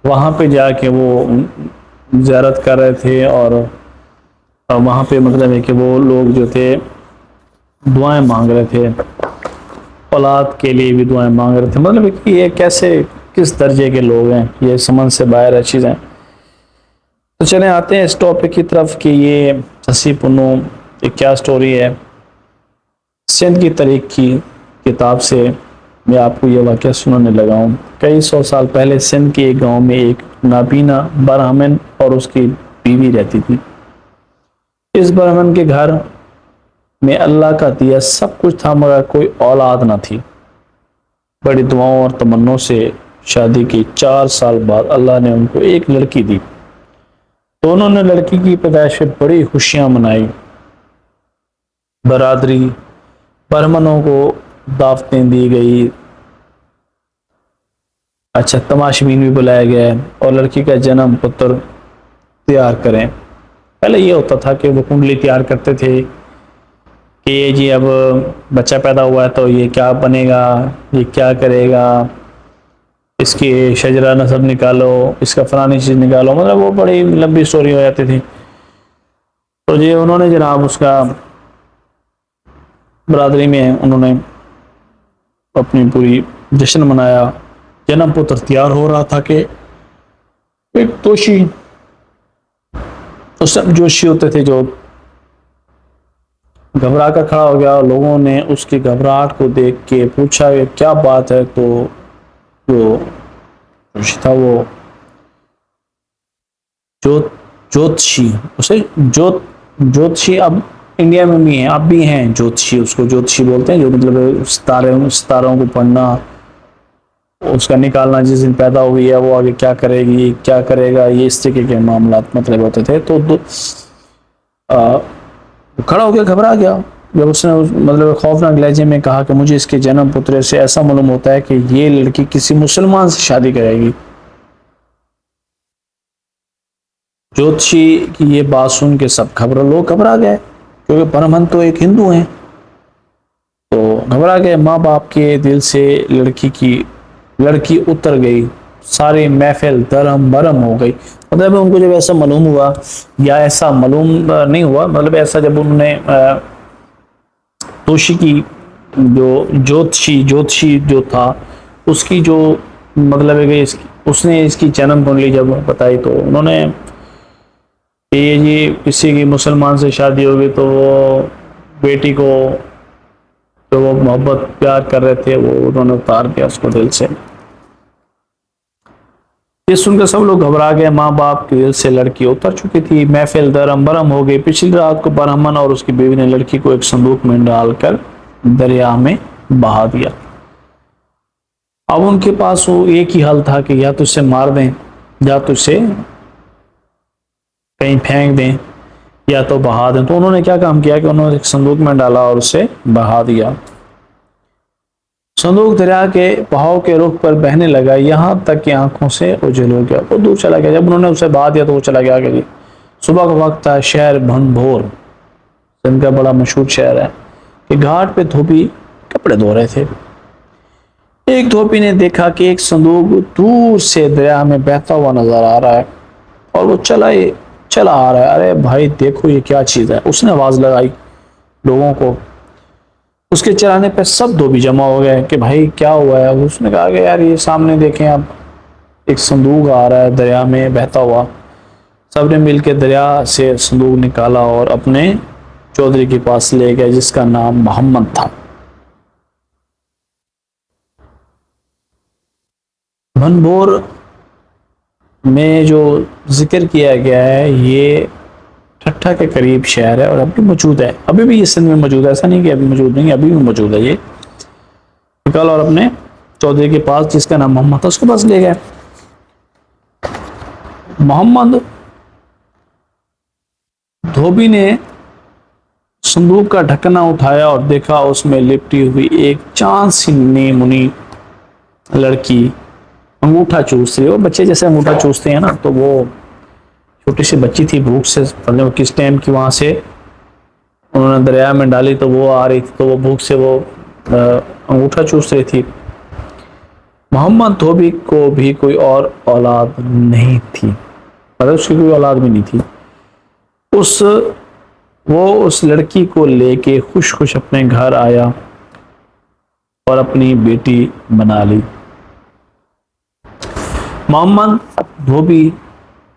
وہاں پہ جا کے وہ زیارت کر رہے تھے، اور وہاں پہ مطلب ہے کہ وہ لوگ جو تھے دعائیں مانگ رہے تھے، اولاد کے لیے بھی دعائیں مانگ رہے تھے۔ مطلب کہ یہ کیسے کس درجے کے لوگ ہیں، یہ سمجھ سے باہر ہے چیزیں۔ تو چلیں آتے ہیں اس ٹاپک کی طرف کہ یہ سسی پنو یہ کیا سٹوری ہے۔ سندھ کی تاریخ کی کتاب سے میں آپ کو یہ واقعہ سنانے لگا ہوں۔ کئی سو سال پہلے سندھ کے ایک گاؤں میں ایک نابینا برہمن اور اس کی بیوی رہتی تھی۔ اس برہمن کے گھر میں اللہ کا دیا سب کچھ تھا مگر کوئی اولاد نہ تھی۔ بڑی دعاؤں اور تمنوں سے شادی کی 4 سال بعد اللہ نے ان کو ایک لڑکی دی۔ دونوں نے لڑکی کی پیدائش پہ بڑی خوشیاں منائی۔ برادری برہمنوں کو دعوتیں دی گئی، اچھا تماشبین بھی بلایا گیا اور لڑکی کا جنم پتر تیار کریں۔ پہلے یہ ہوتا تھا کہ وہ کنڈلی تیار کرتے تھے کہ یہ جی اب بچہ پیدا ہوا ہے تو یہ کیا بنے گا، یہ کیا کرے گا، اس کی شجرہ نسب نکالو، اس کا فلانی چیز نکالو، مطلب وہ بڑی لمبی سٹوری ہو جاتی تھی۔ تو جی انہوں نے جناب اس کا برادری میں انہوں نے اپنی پوری جشن منایا۔ جنم پتر تیار ہو رہا تھا کہ ایک توشی اس جوشی ہوتے تھے جو گھبرا کر کھڑا ہو گیا۔ لوگوں نے اس کی گھبراہٹ کو دیکھ کے پوچھا کہ کیا بات ہے، تو جو جوشی تھا وہ جوتشی، اسے جوتشی اب انڈیا میں بھی ہیں، اب بھی ہیں جوتشی، اس کو جوتشی بولتے ہیں، جو مطلب ستاروں کو پڑھنا، اس کا نکالنا جس دن پیدا ہوئی ہے وہ آگے کیا کرے گی کیا کرے گا، یہ اس طریقے کے معاملات مطلب ہوتے تھے۔ تو کھڑا ہو گیا، گھبرا گیا جب اس نے مطلب خوفناک لہجے میں کہا کہ مجھے اس کے جنم پتر سے ایسا معلوم ہوتا ہے کہ یہ لڑکی کسی مسلمان سے شادی کرے گی۔ جوتشی کی یہ بات سن کے سب لوگ گھبرا گئے، کیونکہ برہمن تو ایک ہندو ہیں، تو گھبرا گئے۔ ماں باپ کے دل سے لڑکی اتر گئی، ساری محفل درہم برہم ہو گئی۔ مطلب ان کو جب ایسا معلوم ہوا، یا ایسا معلوم نہیں ہوا، مطلب ایسا جب انہوں نے توشی کی جو جوتشی جو تھا اس کی جو مطلب ہے کہ اس نے اس کی جنم کنڈلی جب بتائی تو انہوں نے یہ جی کسی کی مسلمان سے شادی ہوگی، تو وہ بیٹی کو جو وہ محبت پیار کر رہے تھے وہ انہوں نے اتار دیا اس کو دل سے۔ یہ سن کر سب لوگ گھبرا گئے، ماں باپ کے دل سے لڑکی اتر چکی تھی، محفل درہم برہم ہو گئی۔ پچھلی رات کو برہمن اور اس کی بیوی نے لڑکی کو ایک صندوق میں ڈال کر دریا میں بہا دیا۔ اب ان کے پاس وہ ایک ہی حل تھا کہ یا تو اسے مار دیں، یا تو اسے کہیں پھینک دیں، یا تو بہا دیں۔ تو انہوں نے کیا کام کیا کہ انہوں نے ایک صندوق میں ڈالا اور اسے بہا دیا۔ صندوق دریا کے بہاؤ کے رخ پر بہنے لگا، یہاں تک کہ آنکھوں سے اوجھل ہو گیا، وہ دور چلا گیا۔ جب انہوں نے اسے بہا دیا تو وہ چلا گیا آگے۔ صبح کا وقت تھا، شہر بھنبھور سندھ کا بڑا مشہور شہر ہے، کہ گھاٹ پہ دھوبی کپڑے دھو رہے تھے۔ ایک دھوبی نے دیکھا کہ ایک صندوق دور سے دریا میں بہتا ہوا نظر آ رہا ہے، اور وہ چلا آ رہا ہے۔ ارے بھائی دیکھو یہ کیا چیز ہے، اس نے آواز لگائی لوگوں کو۔ اس کے چلانے پہ سب دھوبی جمع ہو گئے کہ بھائی کیا ہوا ہے. اس نے کہا کہ یار یہ سامنے دیکھیں اب ایک صندوق آ رہا ہے دریا میں بہتا ہوا. سب نے مل کے دریا سے صندوق نکالا اور اپنے چودھری کے پاس لے گئے جس کا نام محمد تھا. بھنبھور میں جو ذکر کیا گیا ہے یہ ٹھٹھا کے قریب شہر ہے اور اب بھی موجود ہے. ابھی بھی یہ سندھ میں موجود ہے, ایسا نہیں کہ ابھی موجود نہیں, ابھی بھی موجود ہے. یہ نکالا اور اپنے چودھری کے پاس جس کا نام محمد تھا اس کے پاس لے گئے. محمد دھوبی نے صندوق کا ڈھکنا اٹھایا اور دیکھا اس میں لپٹی ہوئی ایک چاند سی منی لڑکی انگوٹھا چوس رہی. وہ بچے جیسے انگوٹھا چوستے ہیں نا, تو وہ چھوٹی سی بچی تھی بھوک سے, مطلب کس ٹائم کی وہاں سے انہوں نے دریا میں ڈالی تو وہ آ رہی تھی, تو وہ بھوک سے وہ انگوٹھا چوس رہی تھی. محمد دھوبی کو بھی کوئی اور اولاد نہیں تھی, مطلب اس کی کوئی اولاد بھی نہیں تھی. وہ اس لڑکی کو لے کے خوش خوش اپنے گھر آیا اور اپنی بیٹی بنا لی. محمد دھوبی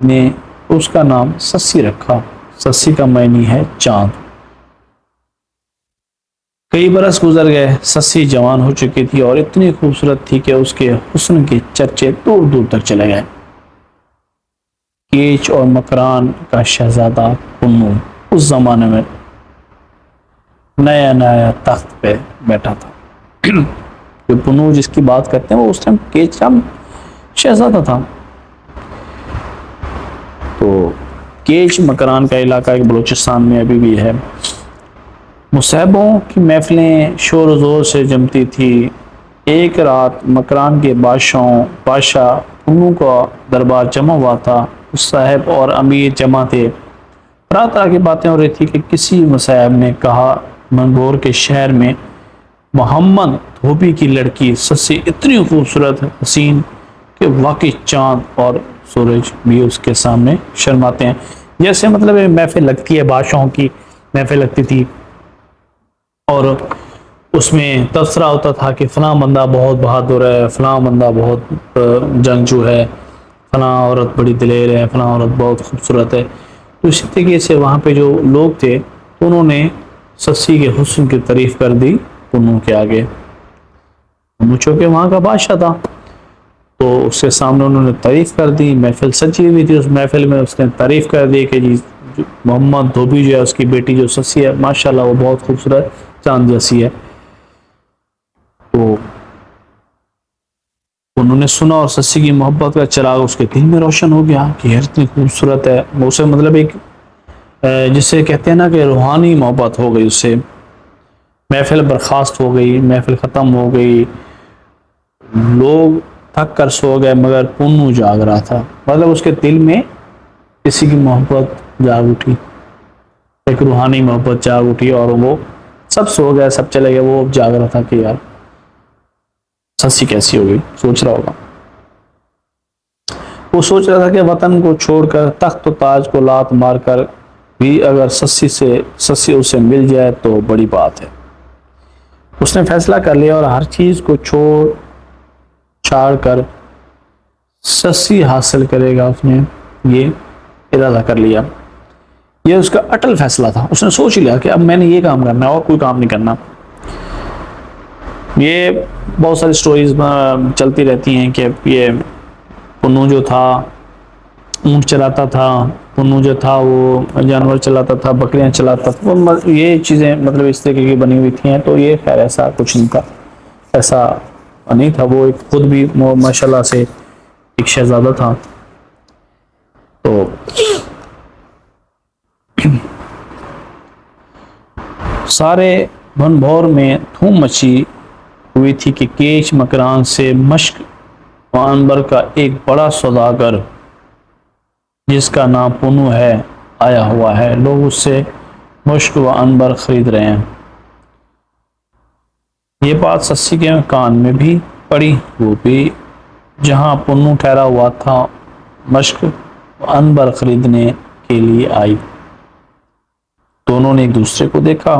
نے اس کا نام سسی رکھا. سسی کا معنی ہے چاند. کئی برس گزر گئے. سسی جوان ہو چکی تھی اور اتنی خوبصورت تھی کہ اس کے حسن کے چرچے دور دور تک چلے گئے. کیچ اور مکران کا شہزادہ پنو اس زمانے میں نیا نیا تخت پہ بیٹھا تھا. جو پنو جس کی بات کرتے ہیں وہ اس ٹائم کیچ کا شہزادہ تھا. تو کیچ مکران کا علاقہ ایک بلوچستان میں ابھی بھی ہے. مصاحبوں کی محفلیں شور و زور سے جمتی تھی. ایک رات مکران کے بادشاہ پنو کا دربار جمع ہوا تھا. صاحب اور امیر جمع تھے. طرح طرح کی باتیں ہو رہی تھی کہ کسی مصاحب نے کہا بھنبھور کے شہر میں محمد دھوبی کی لڑکی سسی اتنی خوبصورت حسین کہ واقعی چاند اور سورج بھی اس کے سامنے شرماتے ہیں. جیسے مطلب محفل لگتی ہے, بادشاہوں کی محفل لگتی تھی اور اس میں تبصرہ ہوتا تھا کہ فلاں بندہ بہت بہادر ہے, فلاں بندہ بہت جنگجو ہے, فلاں عورت بڑی دلیر ہے, فلاں عورت بہت خوبصورت ہے. تو اسی طریقے سے وہاں پہ جو لوگ تھے انہوں نے سسی کے حسن کی تعریف کر دی پنو کے آگے. پنو چونکہ وہاں کا بادشاہ تھا تو اس کے سامنے انہوں نے تعریف کر دی. محفل سجی ہوئی تھی, اس محفل میں اس نے تعریف کر دی کہ جی محمد دھوبی جو ہے اس کی بیٹی جو سسی ہے ماشاءاللہ وہ بہت خوبصورت چاند جیسی ہے. تو انہوں نے سنا اور سسی کی محبت کا چراغ اس کے دل میں روشن ہو گیا کہ یار اتنی خوبصورت ہے. اسے مطلب ایک جسے کہتے ہیں نا کہ روحانی محبت ہو گئی اس سے. محفل برخاست ہو گئی, محفل ختم ہو گئی, لوگ تھک کر سو گئے مگر پنو جاگ رہا تھا. مطلب اس کے دل میں کسی کی محبت جاگ اٹھی, ایک روحانی محبت جاگ اٹھی اور وہ سب سو گئے, سب چلے گئے, وہ جاگ رہا تھا کہ یار سسی کیسی ہو گئی, سوچ رہا ہوگا. وہ سوچ رہا تھا کہ وطن کو چھوڑ کر تخت و تاج کو لات مار کر بھی اگر سسی اسے مل جائے تو بڑی بات ہے. اس نے فیصلہ کر لیا اور ہر چیز کو چھاڑ کر سسی حاصل کرے گا. اس نے یہ ارادہ کر لیا, یہ اس کا اٹل فیصلہ تھا. اس نے سوچ لیا کہ اب میں نے یہ کام کرنا ہے اور کوئی کام نہیں کرنا. یہ بہت ساری سٹوریز چلتی رہتی ہیں کہ یہ پنو جو تھا اونٹ چلاتا تھا, پنو جو تھا وہ جانور چلاتا تھا, بکریاں چلاتا تھا. یہ چیزیں مطلب اس طریقے کی بنی ہوئی تھیں. تو it خیر ایسا کچھ نہیں تھا, ایسا نہیں تھا. وہ خود بھی ماشاءاللہ سے ایک شہزادہ تھا. تو سارے بھنبھور میں دھوم مچی ہوئی تھی کہ کیچ مکران سے مشق و عنبر کا ایک بڑا سوداگر جس کا نام پنو ہے آیا ہوا ہے. لوگ اس سے مشق و عنبر خرید رہے ہیں. یہ بات سسی کے کان میں بھی پڑی. وہ بھی جہاں پنو ٹھہرا ہوا تھا مشق و عنبر خریدنے کے لیے آئی. دونوں نے ایک دوسرے کو دیکھا.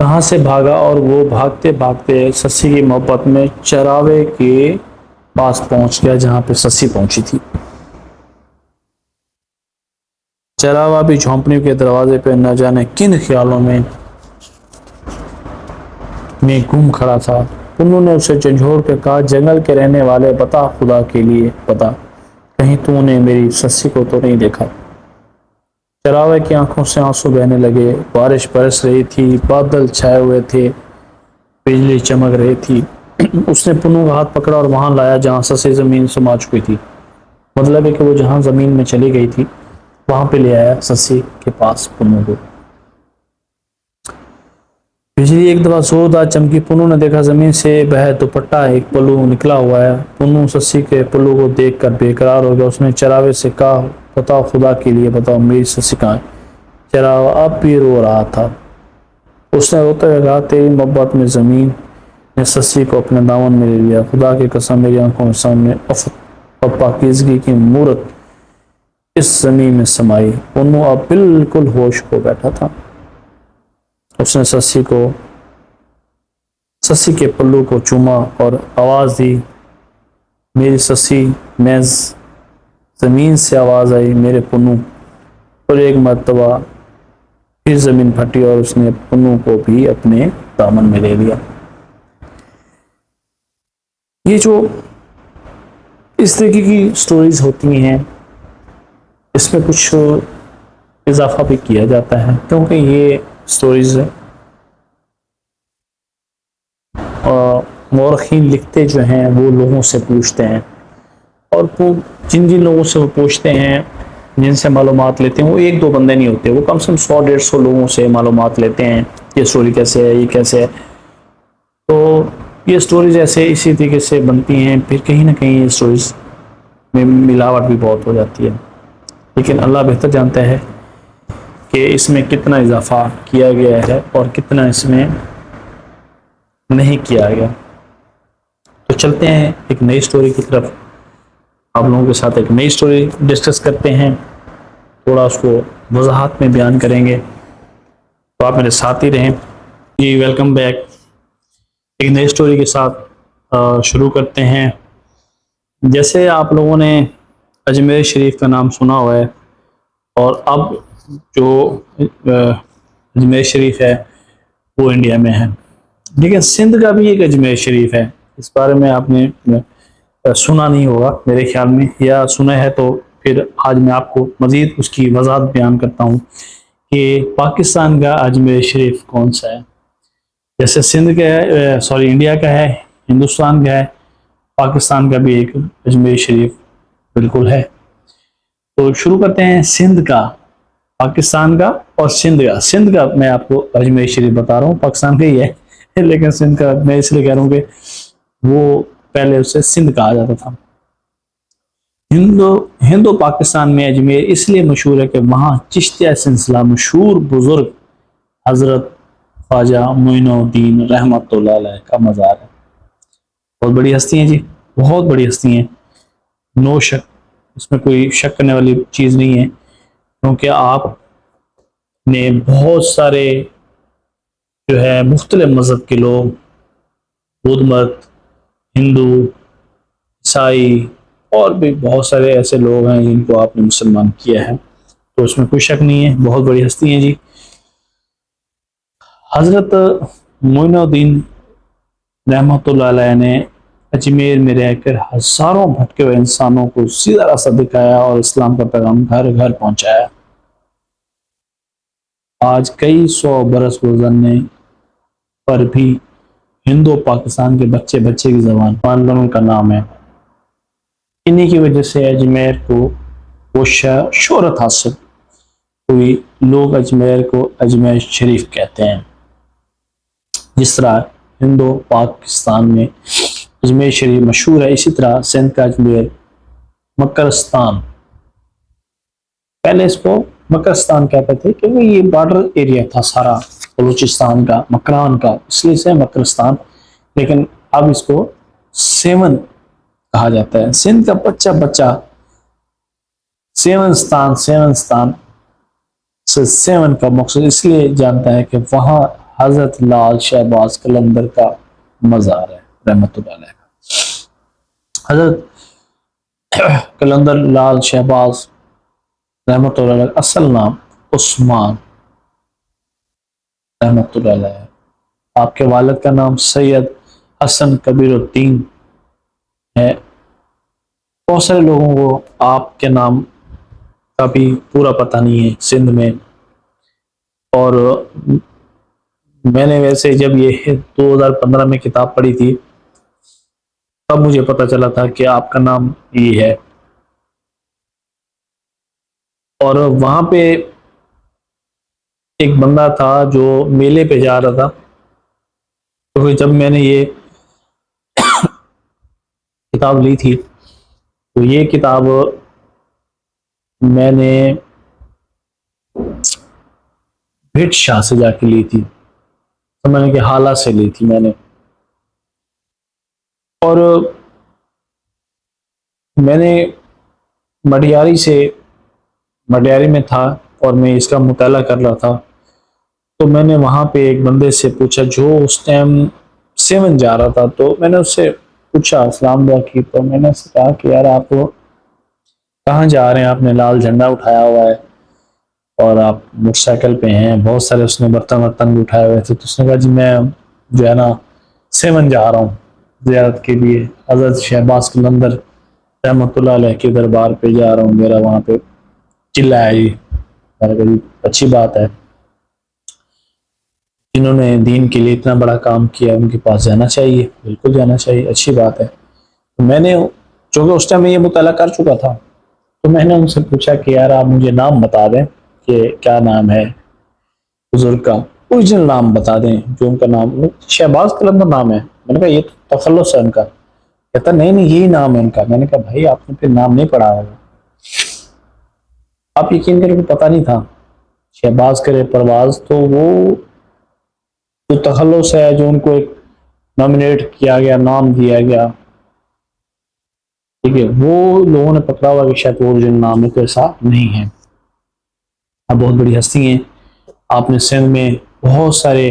کہاں سے بھاگا اور وہ بھاگتے بھاگتے سسی کی محبت میں چراوے کے پاس پہنچ گیا جہاں پہ سسی پہنچی تھی۔ چراوا بھی جھونپڑی کے دروازے پہ نہ جانے کن خیالوں میں گم کھڑا تھا۔ انہوں نے اسے جھنجھوڑ کے کہا، جنگل کے رہنے والے، بتا، خدا کے لیے بتا، کہیں تو نے میری سسی کو تو نہیں دیکھا؟ چراوے کی آنکھوں سے آنسو بہنے لگے۔ بارش برس رہی تھی، بادل چھائے ہوئے تھے، بجلی چمک رہی تھی۔ اس نے پنو کا ہاتھ پکڑا اور وہاں لایا جہاں سسی زمین سما چکی تھی۔ مطلب ہے کہ وہ جہاں زمین میں چلی گئی تھی وہاں پہ لے آیا سسی کے پاس پنو کو۔ بجلی ایک دفعہ زوردار چمکی۔ پنو نے دیکھا زمین سے بہر دوپٹہ ایک پلو نکلا ہوا ہے۔ پنو سسی کے پلو کو دیکھ کر بے قرار ہو گیا۔ اس نے چراوے سے کہا، بتاؤ، خدا کے لیے بتاؤ، میری سسی کہاں ہے؟ چراوا اب بھی رو رہا تھا۔ اس نے روتے ہوئے کہا، تیری محبت میں زمین نے سسی کو اپنے دامن میں لے لیا۔ خدا کی قسم، میری آنکھوں کے سامنے افت اور پاکیزگی کی مورت اس زمین میں سمائی۔ پنو اب بالکل ہوش کھو بیٹھا تھا۔ اس نے سسی کے پلو کو چوما اور آواز دی، میری سسی۔ نیز زمین سے آواز آئی، میرے پنو۔ اور ایک مرتبہ پھر زمین پھٹی اور اس نے پنو کو بھی اپنے دامن میں لے لیا۔ یہ جو اس طریقے کی سٹوریز ہوتی ہیں اس میں کچھ اضافہ بھی کیا جاتا ہے، کیونکہ یہ سٹوریز مورخین لکھتے جو ہیں وہ لوگوں سے پوچھتے ہیں، اور جن لوگوں سے وہ پوچھتے ہیں، جن سے معلومات لیتے ہیں، وہ ایک دو بندے نہیں ہوتے، وہ کم سے کم 100-150 لوگوں سے معلومات لیتے ہیں، یہ سٹوری کیسے ہے، یہ کیسے ہے۔ تو یہ سٹوریز ایسے اسی طریقے سے بنتی ہیں، پھر کہیں نہ کہیں یہ سٹوریز میں ملاوٹ بھی بہت ہو جاتی ہے، لیکن اللہ بہتر جانتا ہے کہ اس میں کتنا اضافہ کیا گیا ہے اور کتنا اس میں نہیں کیا گیا۔ تو چلتے ہیں ایک نئی سٹوری کی طرف، آپ لوگوں کے ساتھ ایک نئی سٹوری ڈسکس کرتے ہیں، تھوڑا اس کو وضاحت میں بیان کریں گے، تو آپ میرے ساتھ ہی رہیں۔ جی ویلکم بیک، ایک نئی سٹوری کے ساتھ شروع کرتے ہیں۔ جیسے آپ لوگوں نے اجمیر شریف کا نام سنا ہوا ہے، اور اب جو اجمیر شریف ہے وہ انڈیا میں ہے، لیکن سندھ کا بھی ایک اجمیر شریف ہے۔ اس بارے میں آپ نے سنا نہیں ہوگا میرے خیال میں، یا سنا ہے تو پھر آج میں آپ کو مزید اس کی وضاحت بیان کرتا ہوں کہ پاکستان کا اجمیر شریف کون سا ہے۔ جیسے سندھ کا ہے، انڈیا کا ہے، ہندوستان کا ہے، پاکستان کا بھی ایک اجمیر شریف بالکل ہے۔ تو شروع کرتے ہیں سندھ کا، پاکستان کا اور سندھ کا۔ سندھ کا میں آپ کو اجمیر شریف بتا رہا ہوں، پاکستان کا ہی ہے، لیکن سندھ کا میں اس لیے کہہ رہا ہوں کہ وہ پہلے اسے سندھ کہا جاتا تھا۔ ہندو پاکستان میں اجمیر اس لیے مشہور ہے کہ وہاں چشتیہ سلسلہ مشہور بزرگ حضرت خواجہ معین الدین رحمۃ اللہ علیہ کا مزار ہے۔ بہت بڑی ہستی ہیں جی، بہت بڑی ہستی ہیں، نو شک، اس میں کوئی شک کرنے والی چیز نہیں ہے، کیونکہ آپ نے بہت سارے جو ہے مختلف مذہب کے لوگ، بدھ مت، ہندو، عیسائی، اور بھی بہت سارے ایسے لوگ ہیں جن کو آپ نے مسلمان کیا ہے، تو اس میں کوئی شک نہیں ہے، بہت بڑی ہستی ہیں جی۔ حضرت معین الدین رحمۃ اللہ علیہ نے اجمیر میں رہ کر ہزاروں بھٹکے ہوئے انسانوں کو سیدھا راستہ دکھایا اور اسلام کا پیغام گھر گھر پہنچایا۔ آج کئی 100 برس گزرنے پر بھی ہندو پاکستان کے بچے کی زبان پانڈون کا نام ہے۔ انہی کی وجہ سے اجمیر کو وہ شہرت حاصل ہوئی، لوگ اجمیر کو اجمیر شریف کہتے ہیں۔ جس طرح ہندو پاکستان میں اجمیر شریف مشہور ہے، اسی طرح سندھ کا اجمیر مکرستان، پہلے اس کو مکرستان کہتے تھے کیونکہ یہ بارڈر ایریا تھا سارا بلوچستان کا، مکران کا، اس لیے سے مکرستان، لیکن اب اس کو سیون کہا جاتا ہے۔ سندھ کا بچہ سیون کا مقصد اس لیے جانتا ہے کہ وہاں حضرت لال شہباز قلندر کا مزار ہے رحمۃ اللہ علیہ کا۔ حضرت قلندر لال شہباز رحمۃ اللہ علیہ اصل نام عثمان رحمۃ اللہ علیہ، آپ کے والد کا نام سید حسن کبیر الدین ہے۔ بہت سارے لوگوں کو آپ کے نام کا بھی پورا پتہ نہیں ہے سندھ میں، اور میں نے ویسے جب یہ 2015 میں کتاب پڑھی تھی تب مجھے پتہ چلا تھا کہ آپ کا نام یہ ہے۔ اور وہاں پہ ایک بندہ تھا جو میلے پہ جا رہا تھا، تو جب میں نے یہ کتاب لی تھی تو یہ کتاب میں نے بھٹ شاہ سے جا کے لی تھی، سمجھنے کے حالہ سے لی تھی میں نے، اور میں نے مڈیاری میں تھا اور میں اس کا مطالعہ کر رہا تھا، تو میں نے وہاں پہ ایک بندے سے پوچھا جو اس ٹائم 7 جا رہا تھا، تو میں نے اس سے پوچھا، اسلام دعا کی، تو میں نے اس سے کہا کہ یار آپ کہاں جا رہے ہیں، آپ نے لال جھنڈا اٹھایا ہوا ہے اور آپ موٹر سائیکل پہ ہیں، بہت سارے اس نے برتن بھی اٹھائے ہوئے تھے، تو اس نے کہا جی میں جو ہے نا 7 جا رہا ہوں زیارت کے لیے، حضرت شہباز قلندر رحمۃ اللہ علیہ کے دربار پہ جا رہا ہوں، میرا وہاں پہ چلا ہے جی۔ میں نے کہا جی اچھی بات ہے، جنہوں نے دین کے لیے اتنا بڑا کام کیا ان کے پاس جانا چاہیے، بالکل جانا چاہیے، اچھی بات ہے۔ تو میں نے چونکہ اس ٹائم میں یہ مطالعہ کر چکا تھا تو میں نے ان سے پوچھا کہ یار آپ مجھے نام بتا دیں کہ کیا نام ہے بزرگ کا، اوریجنل نام بتا دیں جو ان کا نام شہباز قلندر نام ہے۔ میں نے کہا یہ تو تخلص ہے ان کا، کہتا نہیں یہی نام ہے ان کا۔ میں نے کہا بھائی آپ نے پھر نام نہیں پڑھا ہوگا، آپ یقین کریں کہ پتہ نہیں تھا شہباز کرے پرواز، تو وہ جو تخلص ہے جو ان کو ایک نامنیٹ کیا گیا، نام دیا گیا، ٹھیک ہے، وہ لوگوں نے پکڑا ہوا کہ شاید اوریجنل نام ہے، تو ایسا نہیں ہے۔ آپ بہت بڑی ہستی ہیں، آپ نے سندھ میں بہت سارے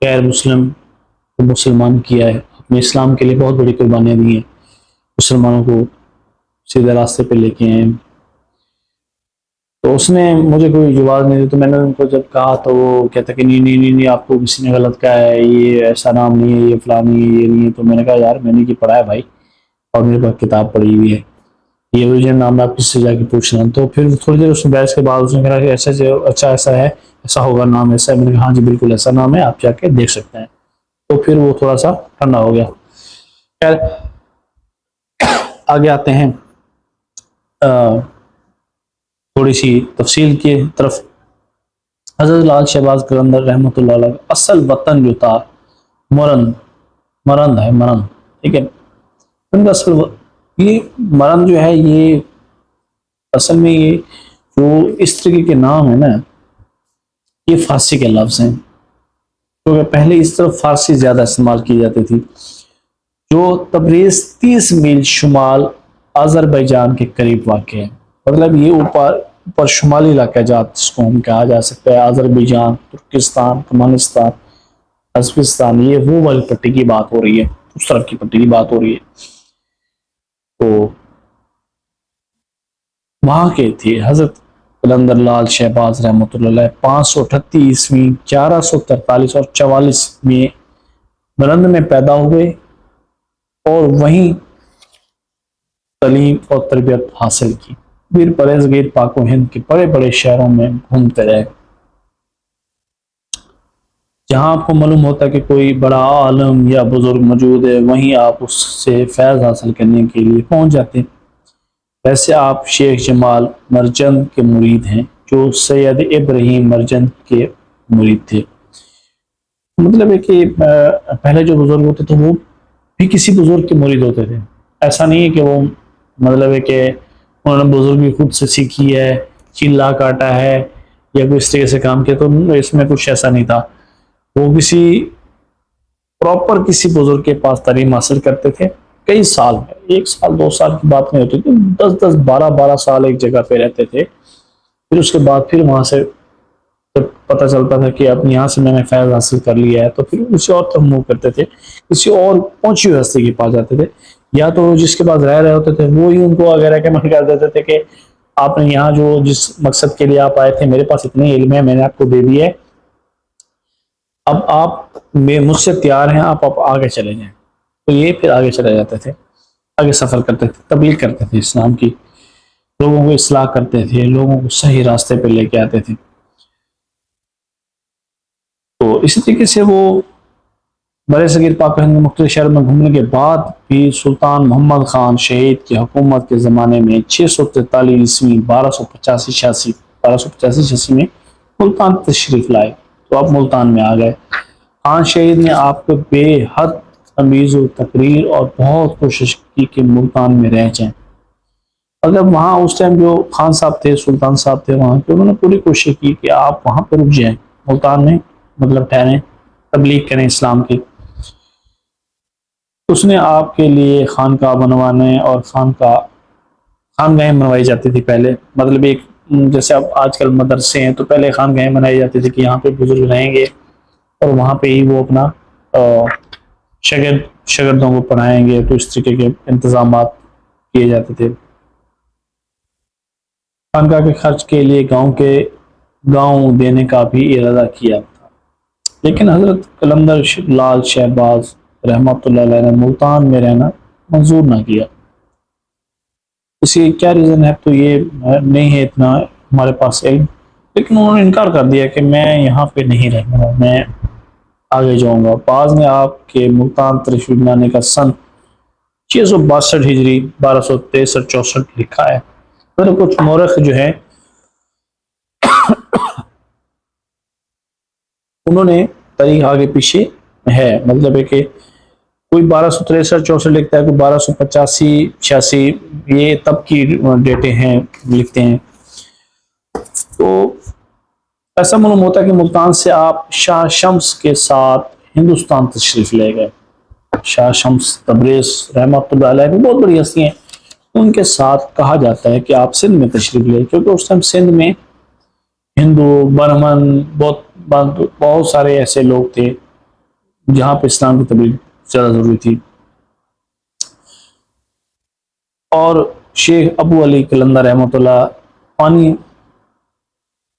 غیر مسلم کو مسلمان کیا ہے، اپنے اسلام کے لیے بہت بڑی قربانیاں دی ہیں، مسلمانوں کو سیدھے راستے پہ لے کے ہیں۔ تو اس نے مجھے کوئی جواب نہیں دیا، تو میں نے ان کو جب کہا تو وہ کہتا کہ نہیں آپ کو کسی نے غلط کہا ہے، یہ ایسا نام نہیں ہے، یہ فلاں نہیں ہے، یہ نہیں ہے۔ تو میں نے کہا یار میں نے یہ پڑھا ہے بھائی، اور میرے پاس کتاب پڑھی ہوئی ہے، یہ اوریجنل نام آپ کس سے جا کے پوچھنا۔ تو پھر تھوڑی دیر اس بحث کے بعد اس نے کہا کہ اچھا ایسا ہے، ایسا ہوگا، نام ایسا ہے۔ میں نے کہا ہاں جی بالکل ایسا نام ہے، آپ جا کے دیکھ سکتے ہیں۔ تو پھر وہ تھوڑا سا ٹھنڈا ہو گیا۔ خیر آگے آتے ہیں تھوڑی سی تفصیل کی طرف۔ حضرت لال شہباز قلندر رحمۃ اللہ علیہ اصل وطن جو تھا مرند ہے، مرند، ٹھیک ہے، ان کا اصل یہ مرند جو ہے، یہ اصل میں یہ جو اس طریقے کے نام ہے نا، یہ فارسی کے لفظ ہیں، کیونکہ پہلے اس طرف فارسی زیادہ استعمال کی جاتی تھی۔ جو تبریز 30 میل شمال آذربائیجان کے قریب واقع ہے، مطلب یہ اوپر شمالی علاقہ جات جس کو ہم کہا جا سکتا ہے، آذربائیجان، ترکستان، ترکمانستان، ازبکستان، یہ وہ والی پٹی کی بات ہو رہی ہے، اس طرف کی پٹی کی بات ہو رہی ہے۔ تو وہاں کے تھے حضرت قلندر لال شہباز رحمۃ اللہ علیہ 538 عیسوی، 1143 اور 44 میں مرند میں پیدا ہوئے اور وہیں تعلیم اور تربیت حاصل کی، پھر پرہیزگیر پاک و ہند کے بڑے بڑے شہروں میں گھومتے رہے، جہاں آپ کو معلوم ہوتا ہے کہ کوئی بڑا عالم یا بزرگ موجود ہے، وہیں آپ اس سے فیض حاصل کرنے کے لیے پہنچ جاتے ہیں۔ ویسے آپ شیخ جمال مرچند کے مرید ہیں، جو سید ابراہیم مرچند کے مرید تھے۔ مطلب ہے کہ پہلے جو بزرگ ہوتے تھے وہ بھی کسی بزرگ کے مرید ہوتے تھے، ایسا نہیں ہے کہ وہ مطلب ہے کہ انہوں نے بزرگی خود سے سیکھی ہے، چلا کاٹا ہے یا کوئی اس طریقے سے کام کیا، تو اس میں کچھ ایسا نہیں تھا۔ وہ کسی پراپر کسی بزرگ کے پاس تعلیم حاصل کرتے تھے، کئی سال میں، 1 سال 2 سال کی بات نہیں ہوتی تھی، 10 12 سال ایک جگہ پہ رہتے تھے، پھر اس کے بعد پھر وہاں سے جب پتہ چلتا تھا کہ اب یہاں سے میں نے فیض حاصل کر لیا ہے، تو پھر کسی اور طرف موو کرتے تھے، کسی اور پہنچی ہوئی ہستی کے پاس جاتے تھے، یا تو جس کے پاس رہ رہے ہوتے تھے وہی ان کو اگر ریکمنڈ کر دیتے تھے کہ آپ نے یہاں جو جس مقصد کے لیے آپ آئے تھے، میرے پاس اتنے علم ہے، میں نے آپ کو دے دیا ہے، اب آپ مجھ سے تیار ہیں، آپ آگے چلے جائیں۔ تو یہ پھر آگے چلے جاتے تھے، آگے سفر کرتے تھے، تبلیغ کرتے تھے اسلام کی، لوگوں کو اصلاح کرتے تھے، لوگوں کو صحیح راستے پہ لے کے آتے تھے۔ تو اسی طریقے سے وہ برِ صغیر پاک و ہند میں مختلف شہر میں گھومنے کے بعد بھی سلطان محمد خان شہید کی حکومت کے زمانے میں 643 عیسوی 1285-86 میں ملتان تشریف لائے، تو آپ ملتان میں آ گئے۔ خان شہید نے آپ کو بے حد تمیز و تقریر اور بہت کوشش کی کہ ملتان میں رہ جائیں۔ اگر وہاں اس ٹائم جو خان صاحب تھے، سلطان صاحب تھے وہاں کے، انہوں نے پوری کوشش کی کہ آپ وہاں پہ رک جائیں، ملتان میں مطلب ٹھہریں، تبلیغ کریں اسلام کی۔ اس نے آپ کے لیے خانقاہ بنوانے اور خانگاہیں بنوائی جاتی تھی پہلے، مطلب ایک جیسے اب آج کل مدرسے ہیں، تو پہلے خانگاہیں بنائی جاتی تھی کہ یہاں پہ بزرگ رہیں گے اور وہاں پہ ہی وہ اپنا شاگردوں کو پڑھائیں گے، تو اس طریقے کے انتظامات کیے جاتے تھے۔ خانقاہ کے خرچ کے لیے گاؤں دینے کا بھی ارادہ کیا تھا، لیکن حضرت قلندر لال شہباز رحمۃ اللہ علیہ نے ملتان میں رہنا منظور نہ کیا۔ اس کی کیا ریزن ہے تو یہ نہیں ہے اتنا ہمارے پاس علم، لیکن انہوں نے انکار کر دیا کہ میں یہاں پہ نہیں رہوں گا، میں آگے جاؤں گا۔ بعض نے آپ کے ملتان تشریف لانے کا سن 662 ہجری 1263-64 لکھا ہے، مگر کچھ مورخ جو ہے انہوں نے تاریخ آگے پیچھے ہے، مطلب ہے کہ کوئی 1263-64 لکھتا ہے، کوئی 1285-86، یہ تب کی ڈیٹیں ہیں لکھتے ہیں۔ تو ایسا معلوم ہوتا ہے کہ ملتان سے آپ شاہ شمس کے ساتھ ہندوستان تشریف لے گئے۔ شاہ شمس تبریز رحمۃ اللہ علیہ بھی بہت بڑی ہستی ہیں، ان کے ساتھ کہا جاتا ہے کہ آپ سندھ میں تشریف لے، کیونکہ اس ٹائم سندھ میں ہندو، برہمن، بہت سارے ایسے لوگ تھے جہاں پہ اسلام کی تبلیغ زیادہ ضروری تھی۔ اور شیخ ابو علی قلندر رحمۃ اللہ پانی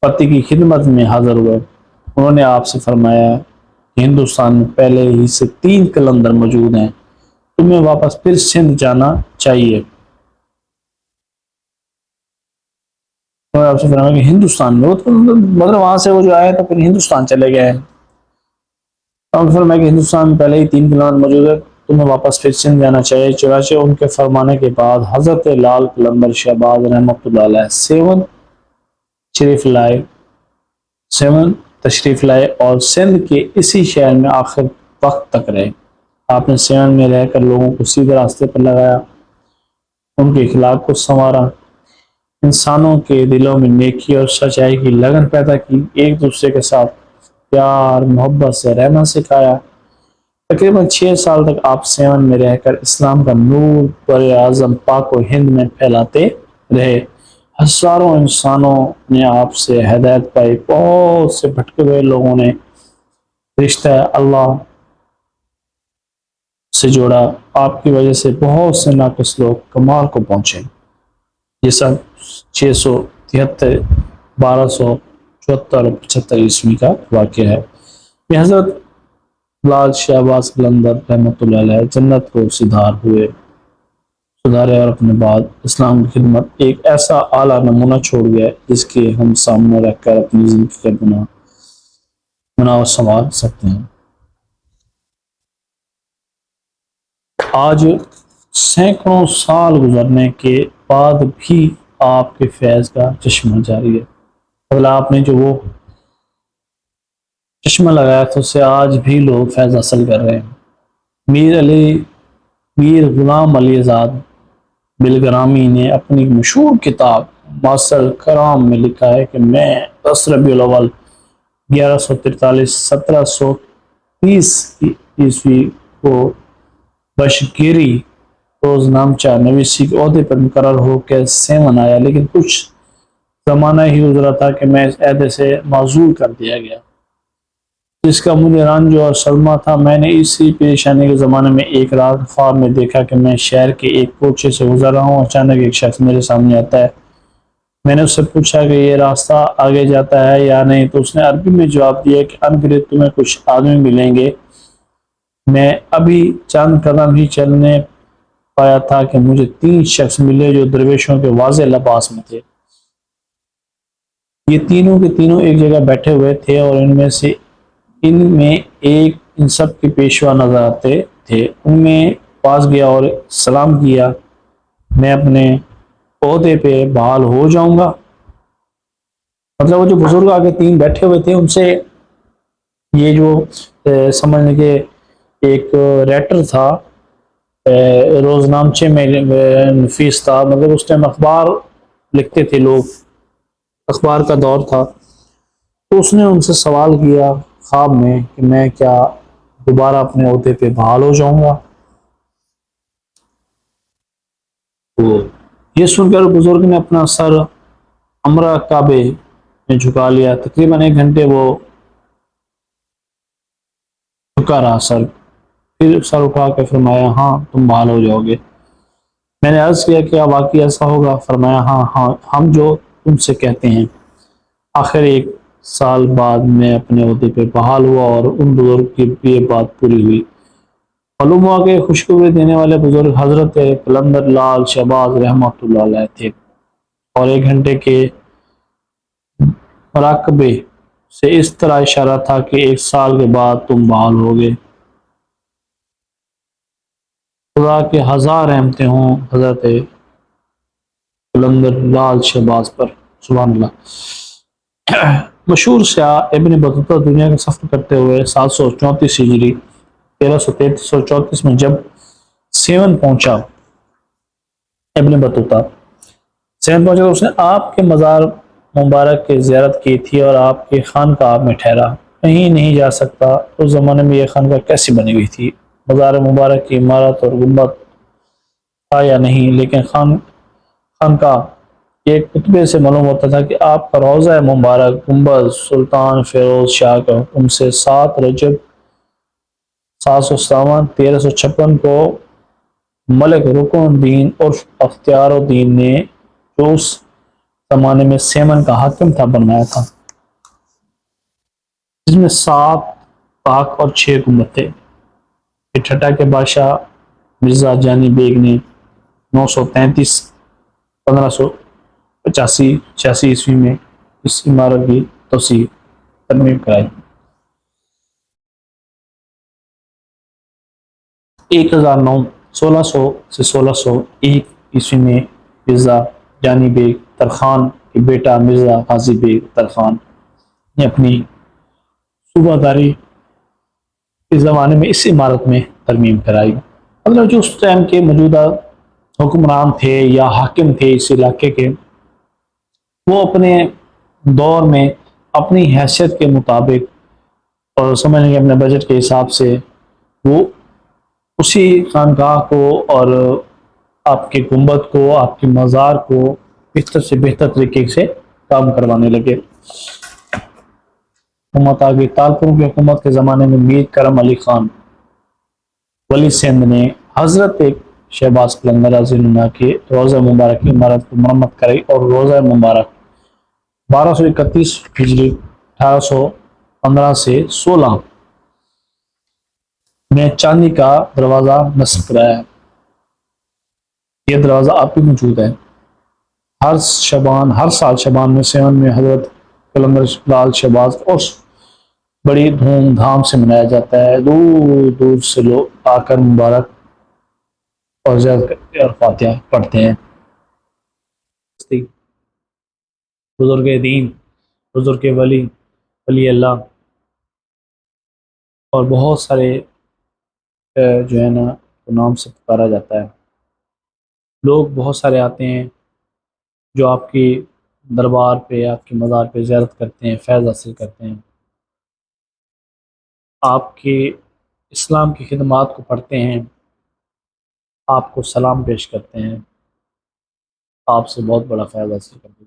پتی کی خدمت میں حاضر ہوئے، انہوں نے آپ سے فرمایا کہ ہندوستان میں پہلے ہی سے 3 قلندر موجود ہیں، تمہیں واپس پھر سندھ جانا چاہیے۔ انہوں نے آپ سے فرمایا کہ ہندوستان میں، مطلب وہاں سے وہ جو آئے تو پھر ہندوستان چلے گئے ہیں۔ فرمایا کہ ہندوستان میں پہلے ہی 3 قلندر موجود ہیں، تمہیں واپس پھر سندھ جانا چاہیے۔ چنانچہ ان کے فرمانے کے بعد حضرت لال قلندر شہباز رحمۃ اللہ علیہ 7 تشریف لائے اور سندھ کے اسی شہر میں آخر وقت تک رہے۔ آپ نے 7 میں رہ کر لوگوں کو سیدھے راستے پر لگایا، ان کے اخلاق کو سنوارا، انسانوں کے دلوں میں نیکی اور سچائی کی لگن پیدا کی، ایک دوسرے کے ساتھ پیار محبت سے رہنا سکھایا۔ تقریباً 6 سال تک آپ 7 میں رہ کر اسلام کا نور بر اعظم پاک و ہند میں پھیلاتے رہے۔ ہزاروں انسانوں نے آپ سے ہدایت پائی، بہت سے بھٹکے ہوئے لوگوں نے رشتہ اللہ سے جوڑا، آپ کی وجہ سے بہت سے ناقص لوگ کمال کو پہنچے۔ یہ سب 673، 1274 اور 75 عیسوی کا واقعہ ہے۔ یہ حضرت لال شہباز قلندر رحمۃ اللہ علیہ جنت کو سدھارے اور اپنے بعد اسلام کی خدمت ایک ایسا اعلیٰ نمونہ چھوڑ گیا جس کے ہم سامنے رکھ کر اپنی زندگی کا بنا سنوار سکتے ہیں۔ آج سینکڑوں سال گزرنے کے بعد بھی آپ کے فیض کا چشمہ جاری ہے، اگلا آپ نے جو وہ چشمہ لگایا تھا اس سے آج بھی لوگ فیض حاصل کر رہے ہیں۔ میر غلام علی آزاد بلگرامی نے اپنی مشہور کتاب ماسل کرام میں لکھا ہے کہ میں 10 ربیع الاول 1143 1730 عیسوی کو بشگیری روز نامچہ نویسی کے عہدے پر مقرر ہو کے 7 آیا، لیکن کچھ زمانہ ہی گزرا تھا کہ میں اس عہدے سے معزول کر دیا گیا، جس کا مجھے رنج اور صدمہ تھا۔ میں نے اسی پریشانی کے زمانے میں ایک رات خواب میں دیکھا کہ میں شہر کے ایک کوچے سے گزر رہا ہوں۔ اچانک ایک شخص میرے سامنے آتا ہے۔ میں نے اس سے پوچھا کہ یہ راستہ آگے جاتا ہے یا نہیں، تو اس نے عربی میں جواب دیا کہ عنقریب تمہیں کچھ آدمی ملیں گے۔ میں ابھی چند قدم ہی چلنے پایا تھا کہ مجھے 3 شخص ملے جو درویشوں کے واضح لباس میں تھے۔ یہ تینوں کے تینوں ایک جگہ بیٹھے ہوئے تھے اور ان میں ایک ان سب کے پیشوا نظر آتے تھے۔ ان میں پاس گیا اور سلام کیا، میں اپنے عہدے پہ بحال ہو جاؤں گا۔ مطلب وہ جو بزرگ آگے 3 بیٹھے ہوئے تھے، ان سے یہ جو سمجھنے کے ایک ریٹر تھا، روزنامچے میں نفیس تھا، مطلب اس ٹائم اخبار لکھتے تھے لوگ، اخبار کا دور تھا، تو اس نے ان سے سوال کیا خواب میں کہ میں کیا دوبارہ اپنے عہدے پہ بحال ہو جاؤں گا۔ تو یہ سن کر بزرگ نے اپنا سر امرا کعبے میں جھکا لیا۔ تقریباً 1 گھنٹے وہ جھکا رہا سر، پھر سر اٹھا کے فرمایا ہاں تم بحال ہو جاؤ گے۔ میں نے عرض کیا کیا واقعی ایسا ہوگا؟ فرمایا ہاں ہاں، ہم جو تم سے کہتے ہیں۔ آخر 1 سال بعد میں اپنے عہدے پہ بحال ہوا اور ان بزرگ کی یہ بات پوری ہوئی۔ معلوم ہوا کہ خوشخبری دینے والے بزرگ حضرت قلندر لال شہباز رحمۃ اللہ علیہ تھے، اور 1 گھنٹے کے مراقبے سے اس طرح اشارہ تھا کہ 1 سال کے بعد تم بحال ہوگے۔ خدا کے 1000 رحمتیں ہوں حضرت قلندر لال شہباز پر، سبحان اللہ۔ مشہور سیاح ابن بطوطہ دنیا کا سفر کرتے ہوئے 734 ہجری 1333 میں جب سیون پہنچا، ابن بطوطہ سیون پہنچا تو اس نے آپ کے مزار مبارک کی زیارت کی تھی اور آپ کی خانقاہ میں ٹھہرا۔ کہیں نہیں جا سکتا اس زمانے میں یہ خانقاہ کیسی بنی ہوئی تھی، مزار مبارک کی عمارت اور گنبد تھا یا نہیں، لیکن خانقاہ کے کتبے سے معلوم ہوتا تھا کہ آپ کا روضہ مبارک گنبد سلطان فیروز شاہ کے حکم سے 7 رجب 757 1356 کو ملک رکن الدین عرف اختیار الدین نے، جو اس زمانے میں سیمن کا حاکم تھا، بنوایا تھا، جس میں 7 طاق اور 6 گنبد تھے۔ پھر ٹھٹھا کے بادشاہ مرزا جانی بیگ نے 933 1585 عیسوی میں اس عمارت کی توسیع ترمیم کرائی۔ 1009 1600 سے 1601 عیسوی میں مرزا جانی بیگ ترخان کے بیٹا مرزا غازی بیگ ترخان نے اپنی صوبہ داری اس زمانے میں اس عمارت میں ترمیم کرائی۔ مطلب جو اس ٹائم کے موجودہ حکمران تھے یا حاکم تھے اس علاقے کے، وہ اپنے دور میں اپنی حیثیت کے مطابق اور سمجھنے کے اپنے بجٹ کے حساب سے وہ اسی خانقاہ کو اور آپ کے گنبد کو، آپ کے مزار کو بہتر سے بہتر طریقے سے کام کروانے لگے۔ حکومت آگئی۔ تالپور کی حکومت کے زمانے میں میر کرم علی خان ولی سندھ نے حضرت شہباز قلندر رضی اللہ عنہ کے روضہ مبارک کی عمارت کو مرمت کرائی اور روضہ مبارک 1231 ہجری 1815 سے 16 میں چاندی کا دروازہ نصب کرایا۔ یہ دروازہ اب بھی موجود ہے۔ ہر سال شبان میں سیون میں حضرت قلندر لال شہباز اور بڑی دھوم دھام سے منایا جاتا ہے۔ دور دور سے لوگ آ کر مبارک اور زیارت کرتے اور فاتحہ پڑھتے ہیں۔ بزرگ دین، بزرگ ولی اللہ اور بہت سارے جو ہے نا نام سے پکارا جاتا ہے۔ لوگ بہت سارے آتے ہیں جو آپ کی دربار پہ، آپ کے مزار پہ زیارت کرتے ہیں، فیض حاصل کرتے ہیں، آپ کے اسلام کی خدمات کو پڑھتے ہیں، آپ کو سلام پیش کرتے ہیں، آپ سے بہت بڑا فیض حاصل کرتے ہیں۔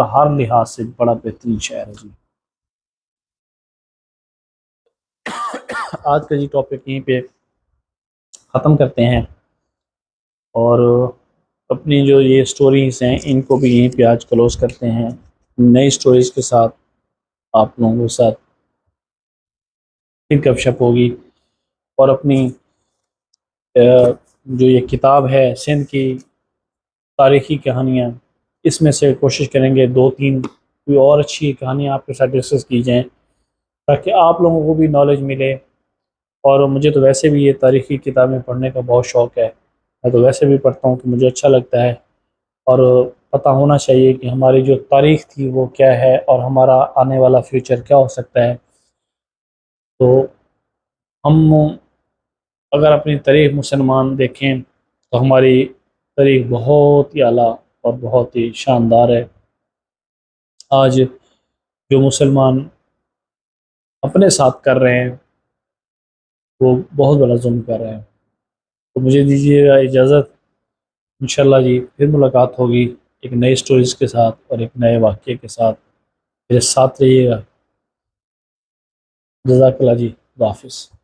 اور ہر لحاظ سے بڑا بہترین شہر ہے جی۔ آج کا جی ٹاپک یہیں پہ ختم کرتے ہیں، اور اپنی جو یہ سٹوریز ہیں ان کو بھی یہیں پہ آج کلوز کرتے ہیں، نئی سٹوریز کے ساتھ آپ لوگوں کے ساتھ پھر گپ شپ ہوگی، اور اپنی جو یہ کتاب ہے سندھ کی تاریخی کہانیاں، اس میں سے کوشش کریں گے 2-3 کوئی اور اچھی کہانیاں آپ کے ساتھ ڈسکس کی جائیں تاکہ آپ لوگوں کو بھی نالج ملے۔ اور مجھے تو ویسے بھی یہ تاریخی کتابیں پڑھنے کا بہت شوق ہے، میں تو ویسے بھی پڑھتا ہوں کہ مجھے اچھا لگتا ہے، اور پتہ ہونا چاہیے کہ ہماری جو تاریخ تھی وہ کیا ہے اور ہمارا آنے والا فیوچر کیا ہو سکتا ہے۔ تو ہم اگر اپنی تاریخ مسلمان دیکھیں تو ہماری تاریخ بہت ہی اعلیٰ اور بہت ہی شاندار ہے۔ آج جو مسلمان اپنے ساتھ کر رہے ہیں وہ بہت بڑا ظلم کر رہے ہیں۔ تو مجھے دیجیے گا اجازت، انشاءاللہ جی پھر ملاقات ہوگی ایک نئی سٹوریز کے ساتھ اور ایک نئے واقعے کے ساتھ، میرے ساتھ رہیے گا۔ جزاک اللہ جی، اللہ حافظ۔